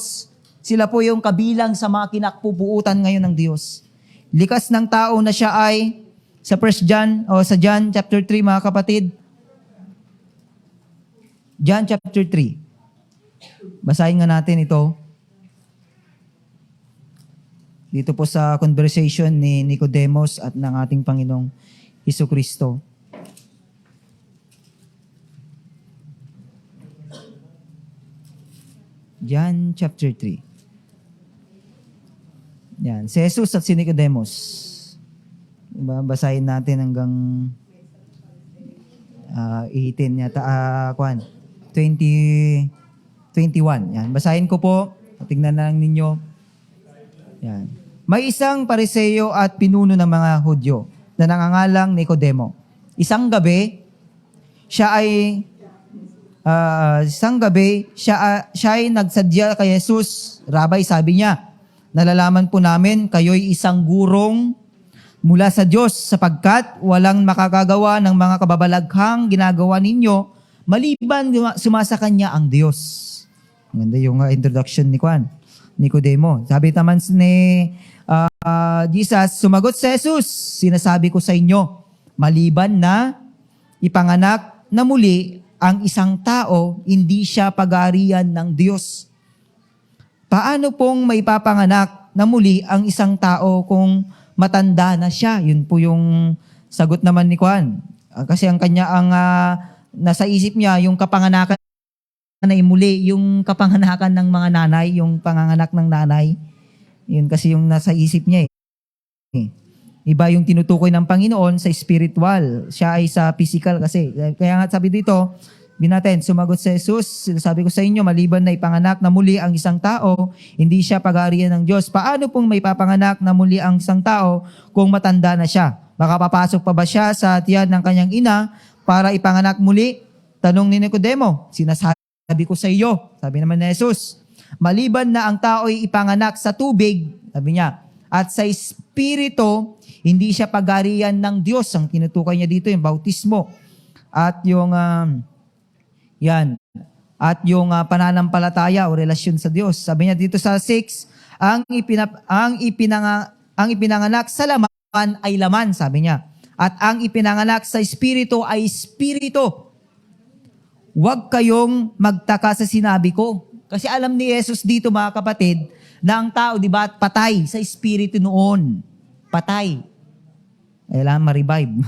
Sila po yung kabilang sa mga kinapupuutan ngayon ng Diyos. Likas ng tao na siya ay sa 1 John o sa John chapter 3, mga kapatid. John chapter 3. Basahin nga natin ito. Dito po sa conversation ni Nicodemus at ng ating Panginoong Hesukristo. John chapter 3. Yan, si Jesus at si Nicodemus. Diba? Basahin natin hanggang ihitin yata, 21. Yan, basahin ko po. Tingnan na lang ninyo. Yan. May isang Pariseo at pinuno ng mga Hudyo na nangangalang Nicodemo. Isang gabi, siya ay nagsadya kay Jesus. Rabay, sabi niya, nalalaman po namin kayo'y isang gurong mula sa Diyos sapagkat walang makakagawa ng mga kababalaghang ginagawa ninyo maliban sumasa kanya ang Diyos. Maganda yung introduction ni Nicodemo. Sabi naman ni Jesus, sumagot si Jesus, sinasabi ko sa inyo, maliban na ipanganak na muli ang isang tao, hindi siya pag-aarian ng Diyos. Paano pong may papanganak na muli ang isang tao kung matanda na siya? Yun po yung sagot naman ni Juan. Kasi ang nasa isip niya, yung kapanganakan na muli, yung kapanganakan ng mga nanay, yung panganganak ng nanay. Yun kasi yung nasa isip niya eh. Iba yung tinutukoy ng Panginoon sa spiritual. Siya ay sa physical kasi. Kaya nga sabi dito, binaten, sumagot si Jesus, sabi ko sa inyo, maliban na ipanganak na muli ang isang tao, hindi siya pag-aarian ng Diyos. Paano pong may papanganak na muli ang isang tao kung matanda na siya? Baka papasok pa ba siya sa tiyan ng kanyang ina para ipanganak muli? Tanong ni Nicodemo, sinasabi ko sa iyo, sabi naman ni Jesus, maliban na ang tao ay ipanganak sa tubig, sabi niya, at sa espiritu, hindi siya pag-aarian ng Diyos. Ang tinutukoy niya dito, yung bautismo. At yung pananampalataya o relasyon sa Diyos. Sabi niya dito sa 6, ang ipinanganak sa laman ay laman, sabi niya. At ang ipinanganak sa espiritu ay espiritu. Huwag kayong magtaka sa sinabi ko. Kasi alam ni Jesus dito, mga kapatid, na ang tao, di ba, patay sa espiritu noon. Patay. Kailangan ma-revive.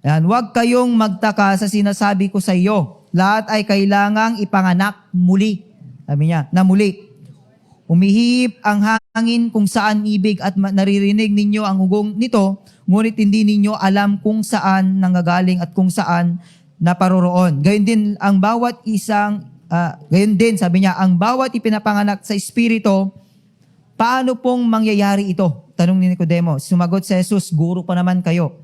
Yan, huwag kayong magtaka sa sinasabi ko sa iyo. Lahat ay kailangang ipanganak muli. Sabi niya, na muli. Umihip ang hangin kung saan ibig at naririnig ninyo ang hugong nito, ngunit hindi ninyo alam kung saan nanggagaling at kung saan naparoroon. Gayon din ang bawat sabi niya, ang bawat ipinapanganak sa espiritu, paano pong mangyayari ito? Tanong ni Nicodemo. Sumagot si Jesus, guro pa naman kayo.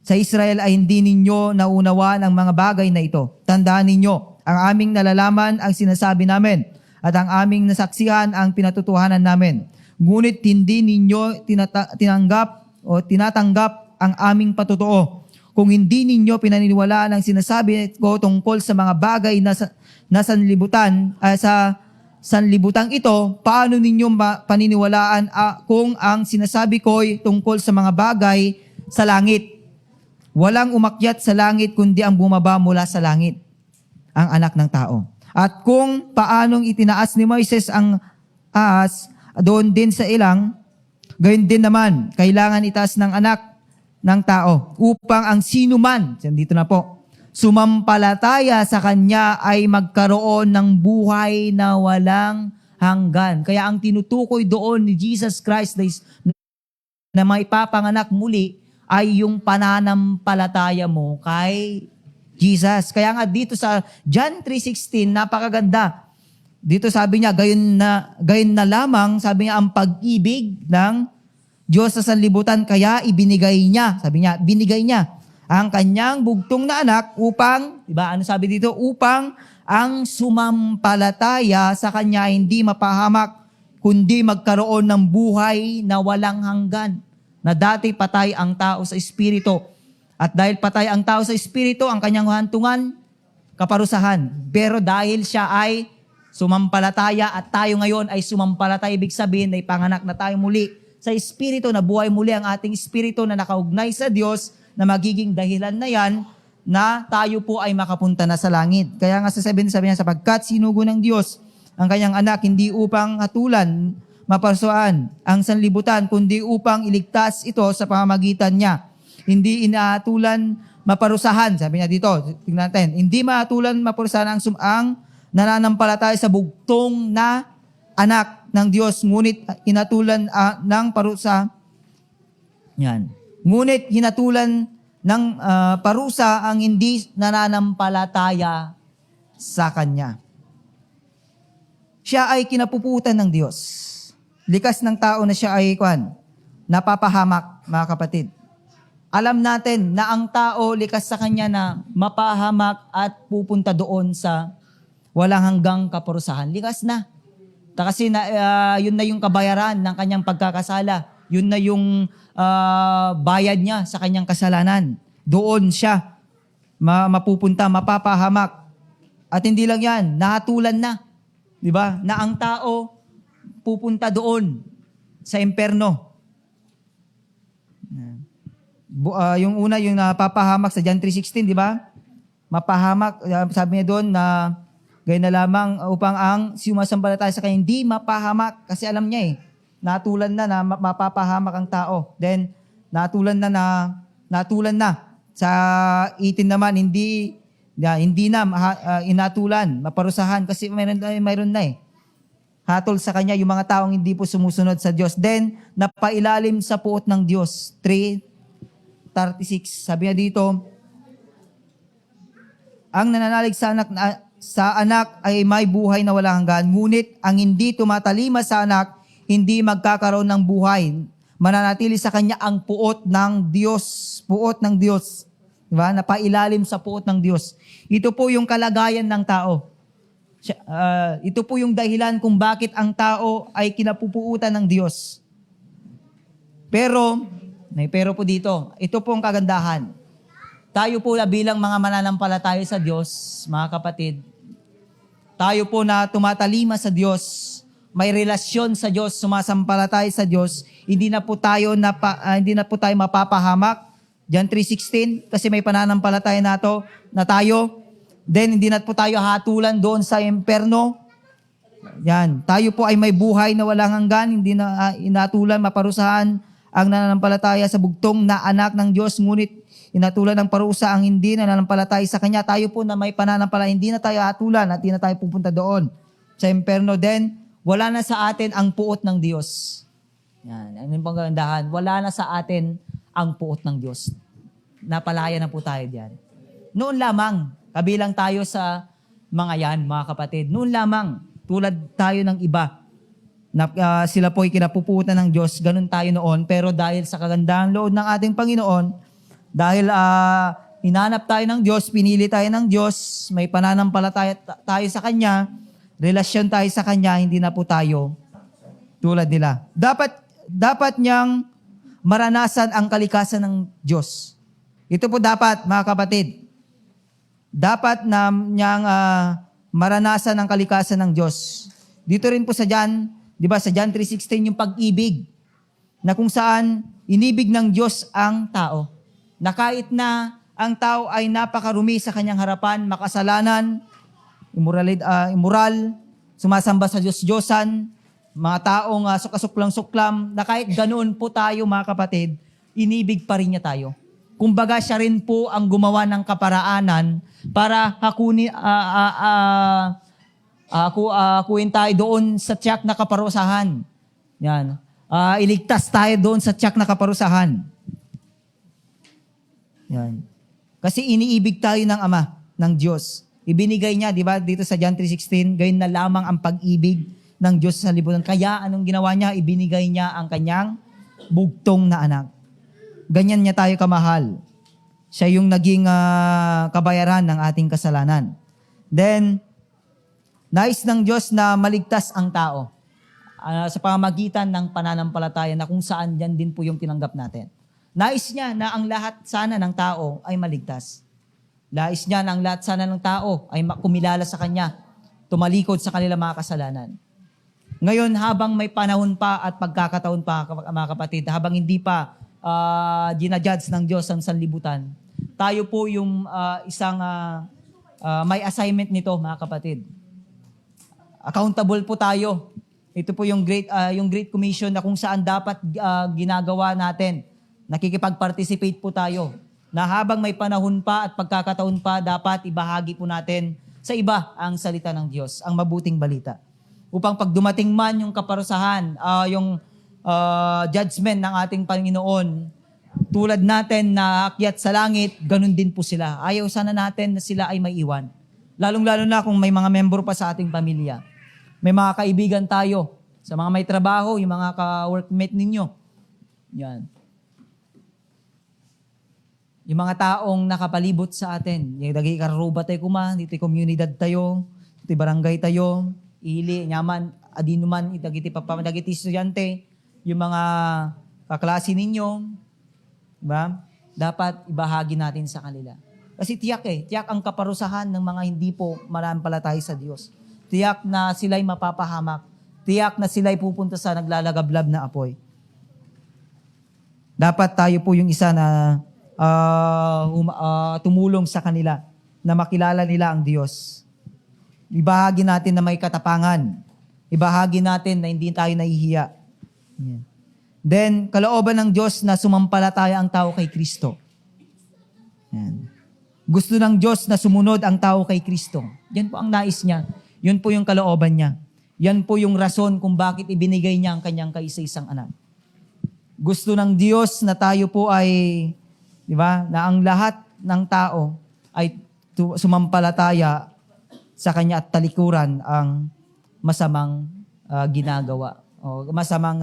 Sa Israel ay hindi ninyo naunawaan ang mga bagay na ito. Tandaan ninyo, ang aming nalalaman ang sinasabi namin at ang aming nasaksihan ang pinatutuhanan namin. Ngunit hindi ninyo tinatanggap ang aming patutuo. Kung hindi ninyo pinaniniwalaan ang sinasabi ko tungkol sa mga bagay na sanlibutang ito, paano ninyo paniniwalaan kung ang sinasabi ko'y tungkol sa mga bagay sa langit? Walang umakyat sa langit kundi ang bumaba mula sa langit, ang anak ng tao. At kung paanong itinaas ni Moises ang ahas doon din sa ilang, gayon din naman, kailangan itaas ng anak ng tao upang ang sinuman, dito na po, sumampalataya sa kanya ay magkaroon ng buhay na walang hanggan. Kaya ang tinutukoy doon ni Jesus Christ na maipapanganak muli ay yung pananampalataya mo kay Jesus. Kaya nga dito sa John 3:16, napakaganda. Dito sabi niya, gayon na lamang, sabi niya, ang pag-ibig ng Diyos sa sanlibutan, kaya ibinigay niya, sabi niya, binigay niya ang kanyang bugtong na anak upang, diba, ano sabi dito? Upang ang sumampalataya sa kanya hindi mapahamak, kundi magkaroon ng buhay na walang hanggan. Na dati patay ang tao sa espiritu. At dahil patay ang tao sa espiritu, ang kanyang hantungan, kaparusahan. Pero dahil siya ay sumampalataya at tayo ngayon ay sumampalataya, ibig sabihin ay panganak na tayo muli sa espiritu, na buhay muli ang ating espiritu na nakaugnay sa Diyos, na magiging dahilan na yan na tayo po ay makapunta na sa langit. Kaya nga sa 7, sabi niya, sapagkat sinugo ng Diyos ang kanyang anak, hindi upang hatulan, maparsoan ang sanlibutan, kundi upang iligtas ito sa pamamagitan niya. Hindi inaatulan maparusahan, sabi niya dito, tingnan natin, hindi maatulan maparusahan ang nananampalataya sa bugtong na anak ng Diyos, ngunit hinatulan ng parusa. Yan. Ngunit hinatulan ng parusa ang hindi nananampalataya sa Kanya. Siya ay kinapuputan ng Diyos. Likas ng tao na siya ay napapahamak, mga kapatid. Alam natin na ang tao likas sa kanya na mapahamak at pupunta doon sa walang hanggang kaparusahan. Likas na. Kasi yun na yung kabayaran ng kanyang pagkakasala. Yun na yung bayad niya sa kanyang kasalanan. Doon siya mapupunta, mapapahamak. At hindi lang yan, nahatulan na. Diba? Na ang tao pupunta doon sa imperno. Yung una, yung napapahamak sa John 3:16, di ba? Mapahamak, sabi niya doon na gayon na lamang upang ang sumasampalataya sa kanya hindi mapahamak, kasi alam niya natulan na mapapahamak ang tao. Then natulan na sa 18 naman hindi na inatulan, maparusahan kasi mayroon na hatol sa kanya yung mga taong hindi po sumusunod sa Diyos. Then napailalim sa puot ng Diyos. 3:36. Sabi niya dito, ang nananalig sa anak ay may buhay na walang hanggan, ngunit ang hindi tumatalima sa anak, hindi magkakaroon ng buhay. Mananatili sa kanya ang puot ng Diyos. Puot ng Diyos. Diba? Napailalim sa puot ng Diyos. Ito po yung kalagayan ng tao. Ito po yung dahilan kung bakit ang tao ay kinapupuutan ng Diyos. Pero, may pero po dito, ito po ang kagandahan. Tayo po na bilang mga mananampalataya sa Diyos, mga kapatid, tayo po na tumatalima sa Diyos, may relasyon sa Diyos, sumasampalataya sa Diyos, hindi na po tayo mapapahamak. John 3:16, kasi may pananampalataya na tayo. Then, hindi na po tayo hatulan doon sa imperno. Yan. Tayo po ay may buhay na walang hanggan, hindi na inatulan, maparusahan ang nananampalataya sa bugtong na anak ng Diyos, ngunit inatulan ng parusa ang hindi nananampalataya sa Kanya. Tayo po na may pananampalataya, hindi na tayo hatulan at hindi na tayo pupunta doon sa imperno. Then, wala na sa atin ang puot ng Diyos. Yan. Ano yung panggandahan? Wala na sa atin ang puot ng Diyos. Napalaya na po tayo diyan. Noon lamang, kabilang tayo sa mga yan, mga kapatid. Noon lamang, tulad tayo ng iba, na sila po ay kinapuputan ng Diyos, ganun tayo noon. Pero dahil sa kagandahang loob ng ating Panginoon, dahil hinanap tayo ng Diyos, pinili tayo ng Diyos, may pananampalataya tayo sa Kanya, relasyon tayo sa Kanya, hindi na po tayo tulad nila. Dapat niyang maranasan ang kalikasan ng Diyos. Ito po dapat, mga kapatid. Dapat na niyang maranasan ang kalikasan ng Diyos. Dito rin po sa John, di ba, sa John 3:16, yung pag-ibig, na kung saan inibig ng Diyos ang tao. Na kahit na ang tao ay napakarumi sa kanyang harapan, makasalanan, immoral, sumasamba sa Diyos-Diyosan, mga taong sukasuklam-suklam, na kahit ganoon po tayo, mga kapatid, inibig pa rin niya tayo. Kumbaga siya rin po ang gumawa ng kaparaanan para hakuin tayo doon sa tiyak na kaparusahan. Yan. Iligtas tayo doon sa tiyak na kaparusahan. Yan. Kasi iniibig tayo ng Ama, ng Diyos. Ibinigay niya, di ba, dito sa John 3:16, gayon na lamang ang pag-ibig ng Diyos sa libutan. Kaya anong ginawa niya? Ibinigay niya ang kanyang bugtong na anak. Ganyan niya tayo kamahal. Siya yung naging kabayaran ng ating kasalanan. Then, nais ng Diyos na maligtas ang tao sa pamamagitan ng pananampalataya na kung saan yan din po yung tinanggap natin. Nais niya na ang lahat sana ng tao ay maligtas. Nais niya na ang lahat sana ng tao ay kumilala sa Kanya, tumalikod sa kanilang mga kasalanan. Ngayon, habang may panahon pa at pagkakataon pa, mga kapatid, habang hindi pa ginajudge ng Diyos ang sanlibutan, tayo po yung isang may assignment nito, mga kapatid. Accountable po tayo. Ito po yung Great Commission na kung saan dapat ginagawa natin. Nakikipag-participate po tayo. Na habang may panahon pa at pagkakataon pa, dapat ibahagi po natin sa iba ang salita ng Diyos, ang mabuting balita. Upang pag dumating man yung kaparusahan, yung judgment ng ating Panginoon, tulad natin na akyat sa langit, ganun din po sila. Ayaw sana natin na sila ay maiwan. Lalong-lalo na kung may mga membro pa sa ating pamilya. May mga kaibigan tayo. Sa mga may trabaho, yung mga ka-workmate ninyo. Yan. Yung mga taong nakapalibot sa atin. Yung dagi karuba tayo kuma, dito komunidad tayo, dito barangay tayo, ili, nyaman, adinuman, dagiti papamadagiti estudyante, yung mga kaklase ninyo, diba? Dapat ibahagi natin sa kanila. Kasi tiyak ang kaparusahan ng mga hindi po mananampalataya sa Diyos. Tiyak na sila'y mapapahamak. Tiyak na sila'y pupunta sa naglalagablab na apoy. Dapat tayo po yung isa na tumulong sa kanila na makilala nila ang Diyos. Ibahagi natin na may katapangan. Ibahagi natin na hindi tayo nahihiya. Yeah. Then, kalooban ng Diyos na sumampalataya ang tao kay Kristo. Yan. Gusto ng Diyos na sumunod ang tao kay Kristo. Yan po ang nais niya. Yun po yung kalooban niya. Yan po yung rason kung bakit ibinigay niya ang kanyang kaisa-isang anak. Gusto ng Diyos na tayo po ay, di ba, na ang lahat ng tao ay sumampalataya sa Kanya at talikuran ang masamang ginagawa o masamang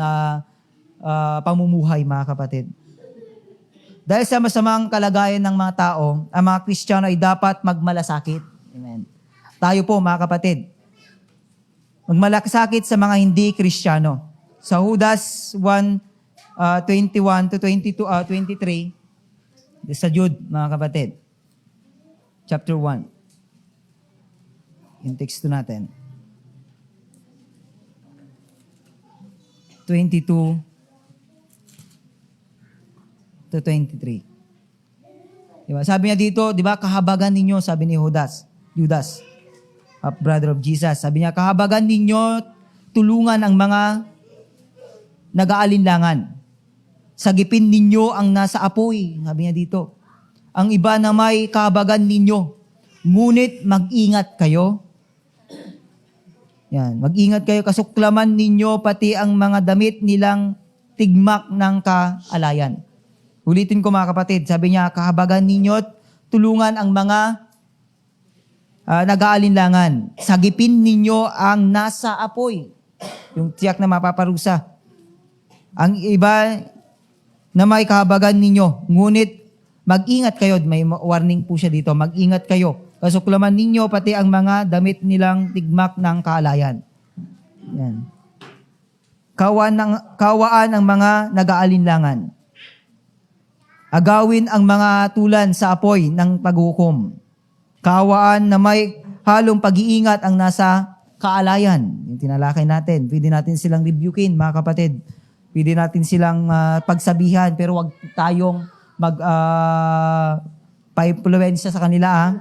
pamumuhay, mga kapatid. Dahil sa masamang kalagayan ng mga tao, ang mga Kristiyano ay dapat magmalasakit. Amen. Tayo po, mga kapatid, magmalasakit sa mga hindi Kristiyano. Sa Judas 1:21 to 23, sa Jude, mga kapatid. Chapter 1. Yung text natin. 22 to 23. Diba? Sabi niya dito, di ba, kahabagan ninyo, sabi ni Judas, brother of Jesus. Sabi niya, kahabagan ninyo, tulungan ang mga nag-aalinlangan. Sagipin ninyo ang nasa apoy. Sabi niya dito. Ang iba na may kahabagan ninyo. Ngunit mag-ingat kayo. Yan, mag-ingat kayo. Kasuklaman ninyo pati ang mga damit nilang tigmak ng kaalayan. Ulitin ko, mga kapatid. Sabi niya, kahabagan ninyo, tulungan ang mga nag-aalinlangan. Sagipin ninyo ang nasa apoy. Yung tiyak na mapaparusa. Ang iba na may kahabagan ninyo. Ngunit mag-ingat kayo. May warning po siya dito. Mag-ingat kayo. Kasuklaman ninyo pati ang mga damit nilang tigmak ng kaalayan. Yan. Kawaan ang mga nag-aalinlangan. Agawin ang mga tulan sa apoy ng paghukom. Kawaan na may halong pag-iingat ang nasa kaalayan. Yung tinalakay natin. Pwede natin silang rebukein, mga kapatid. Pwede natin silang pagsabihan, pero wag tayong pa-influensya sa kanila.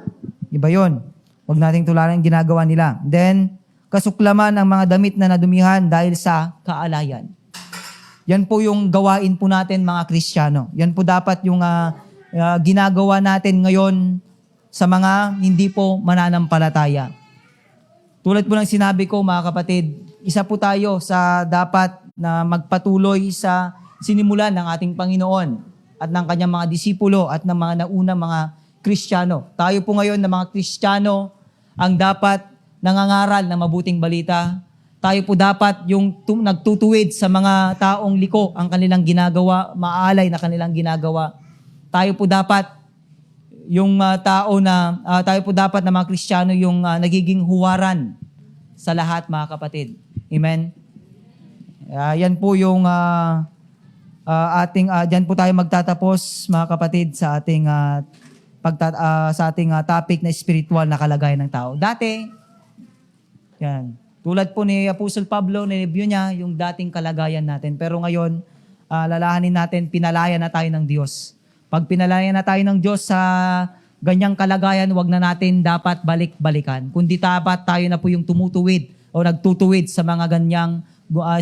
Iba yun. Wag nating tularan ang ginagawa nila. Then, kasuklaman ang mga damit na nadumihan dahil sa kaalayan. Yan po yung gawain po natin, mga Kristiyano. Yan po dapat yung ginagawa natin ngayon sa mga hindi po mananampalataya. Tulad po ng sinabi ko, mga kapatid, isa po tayo sa dapat na magpatuloy sa sinimulan ng ating Panginoon at ng kanyang mga disipulo at ng mga naunang mga Kristiyano. Tayo po ngayon na mga Kristiyano ang dapat nangangaral ng mabuting balita. Tayo po dapat yung nagtutuwid sa mga taong liko ang kanilang ginagawa, maalay na kanilang ginagawa. Tayo po dapat yung tayo po dapat na mga Kristiyano yung nagiging huwaran sa lahat, mga kapatid. Amen? Yan po yung dyan po tayo magtatapos, mga kapatid, sa ating topic na spiritual na kalagayan ng tao. Dati, yan, tulad po ni Apostle Pablo, ni-review niya yung dating kalagayan natin. Pero ngayon, lalahanin natin, pinalaya na tayo ng Diyos. Pag pinalaya na tayo ng Diyos sa ganyang kalagayan, wag na natin dapat balik-balikan. Kundi dapat tayo na po yung tumutuwid o nagtutuwid sa mga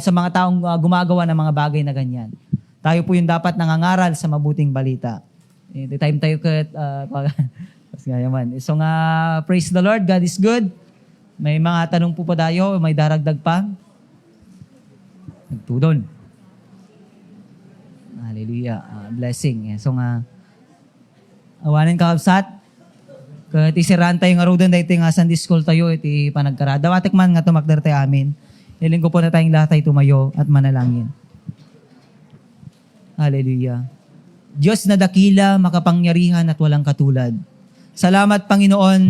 sa mga taong gumagawa ng mga bagay na ganyan. Tayo po yung dapat nangangaral sa mabuting balita. The time tayo so praise the Lord, God is good. May mga tanong po pa tayo, may daragdag pa. Nagtudon. Hallelujah. Blessing. So awanin ka kapsat. Kat isiran tayo nga rodan dahil nga Sunday school tayo, iti panagkara. Dawatik man nga tumakdar tayo amin. Hiling ko po na tayong lahat tayo tumayo at manalangin. Hallelujah. Diyos na dakila, makapangyarihan at walang katulad. Salamat, Panginoon,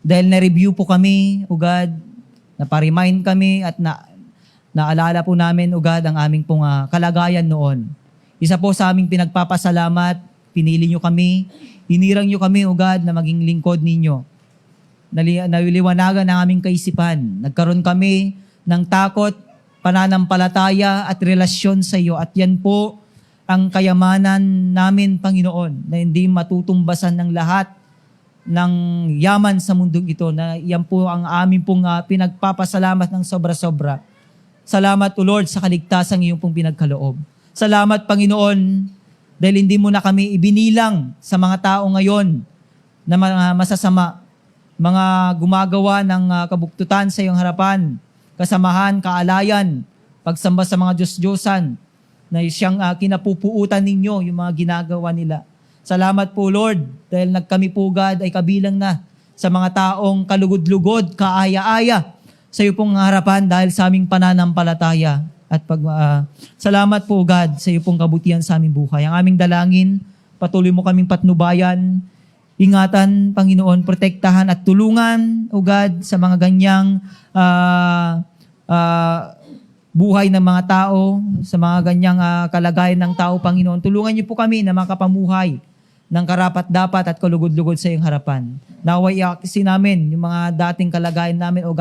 dahil na-review po kami, O God, na-remind kami at naalala po namin, O God, ang aming pong kalagayan noon. Isa po sa aming pinagpapasalamat, pinili nyo kami, hinirang nyo kami, O God, na maging lingkod ninyo. Naliliwanagan ang aming kaisipan. Nagkaroon kami ng takot, pananampalataya at relasyon sa iyo. At yan po ang kayamanan namin, Panginoon, na hindi matutumbasan ng lahat ng yaman sa mundong ito, na yan po ang amin pong pinagpapasalamat ng sobra-sobra. Salamat, O Lord, sa kaligtasan iyong pong pinagkaloob. Salamat, Panginoon, dahil hindi mo na kami ibinilang sa mga tao ngayon na masasama, mga gumagawa ng kabuktutan sa iyong harapan, kasamahan, kaalayan, pagsamba sa mga Diyos-Diyosan, na siyang kinapupuutan ninyo, yung mga ginagawa nila. Salamat po, Lord, dahil nagkami po, God, ay kabilang na sa mga taong kalugod-lugod, kaaya-aya sa iyo pong harapan dahil sa aming pananampalataya. At salamat po, God, sa iyo pong kabutihan sa aming buhay. Ang aming dalangin, patuloy mo kaming patnubayan, ingatan, Panginoon, protektahan at tulungan, O God, sa mga ganyang buhay ng mga tao, sa mga ganyang kalagayan ng tao, Panginoon. Tulungan niyo po kami na makapamuhay ng karapat-dapat at kalugod-lugod sa iyong harapan. Naway iakisin namin yung mga dating kalagayan namin o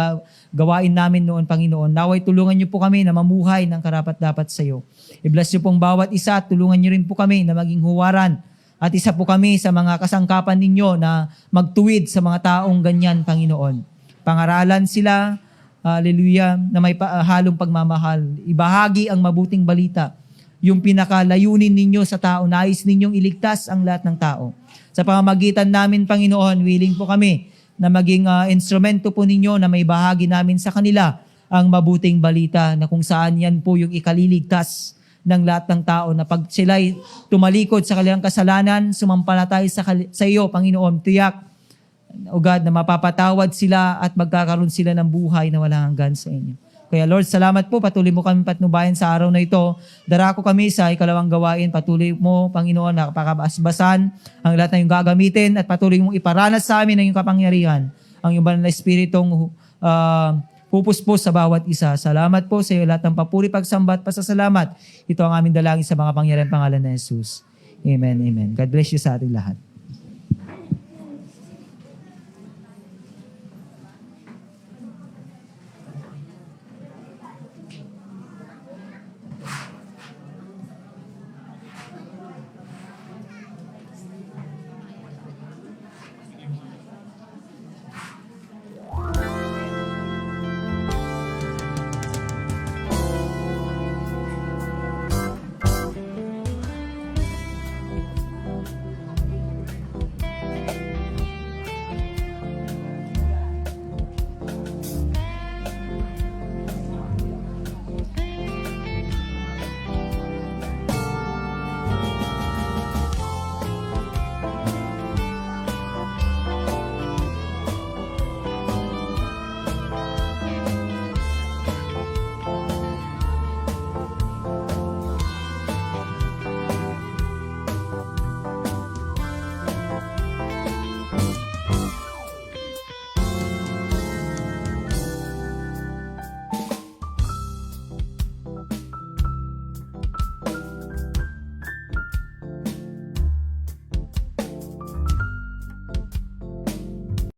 gawain namin noon, Panginoon. Naway tulungan niyo po kami na mamuhay ng karapat-dapat sa iyo. I-bless niyo pong bawat isa at tulungan niyo rin po kami na maging huwaran. At isa po kami sa mga kasangkapan ninyo na magtuwid sa mga taong ganyan, Panginoon. Pangaralan sila, hallelujah, na may halong pagmamahal. Ibahagi ang mabuting balita. Yung pinakalayunin ninyo sa tao, nais ninyong iligtas ang lahat ng tao. Sa pamamagitan namin, Panginoon, willing po kami na maging instrumento po ninyo na may bahagi namin sa kanila ang mabuting balita na kung saan yan po yung ikaliligtas ng lahat ng tao na pag sila'y tumalikod sa kanilang kasalanan, sumampalatay sa iyo, Panginoon, tiyak, O God, na mapapatawad sila at magkakaroon sila ng buhay na walang hanggan sa inyo. Kaya Lord, salamat po. Patuloy mo kami patnubayan sa araw na ito. Darako kami sa ikalawang gawain. Patuloy mo, Panginoon, na pakabasbasan ang lahat na yung gagamitin at patuloy mong iparanas sa amin ang iyong kapangyarihan. Ang iyong banal na espiritong pupuspos sa bawat isa. Salamat po sa iyo lahat ng papuri, pagsamba at pasasalamat. Ito ang aming dalangin sa mga pangyarihan pangalan na Jesus. Amen, amen. God bless you sa ating lahat.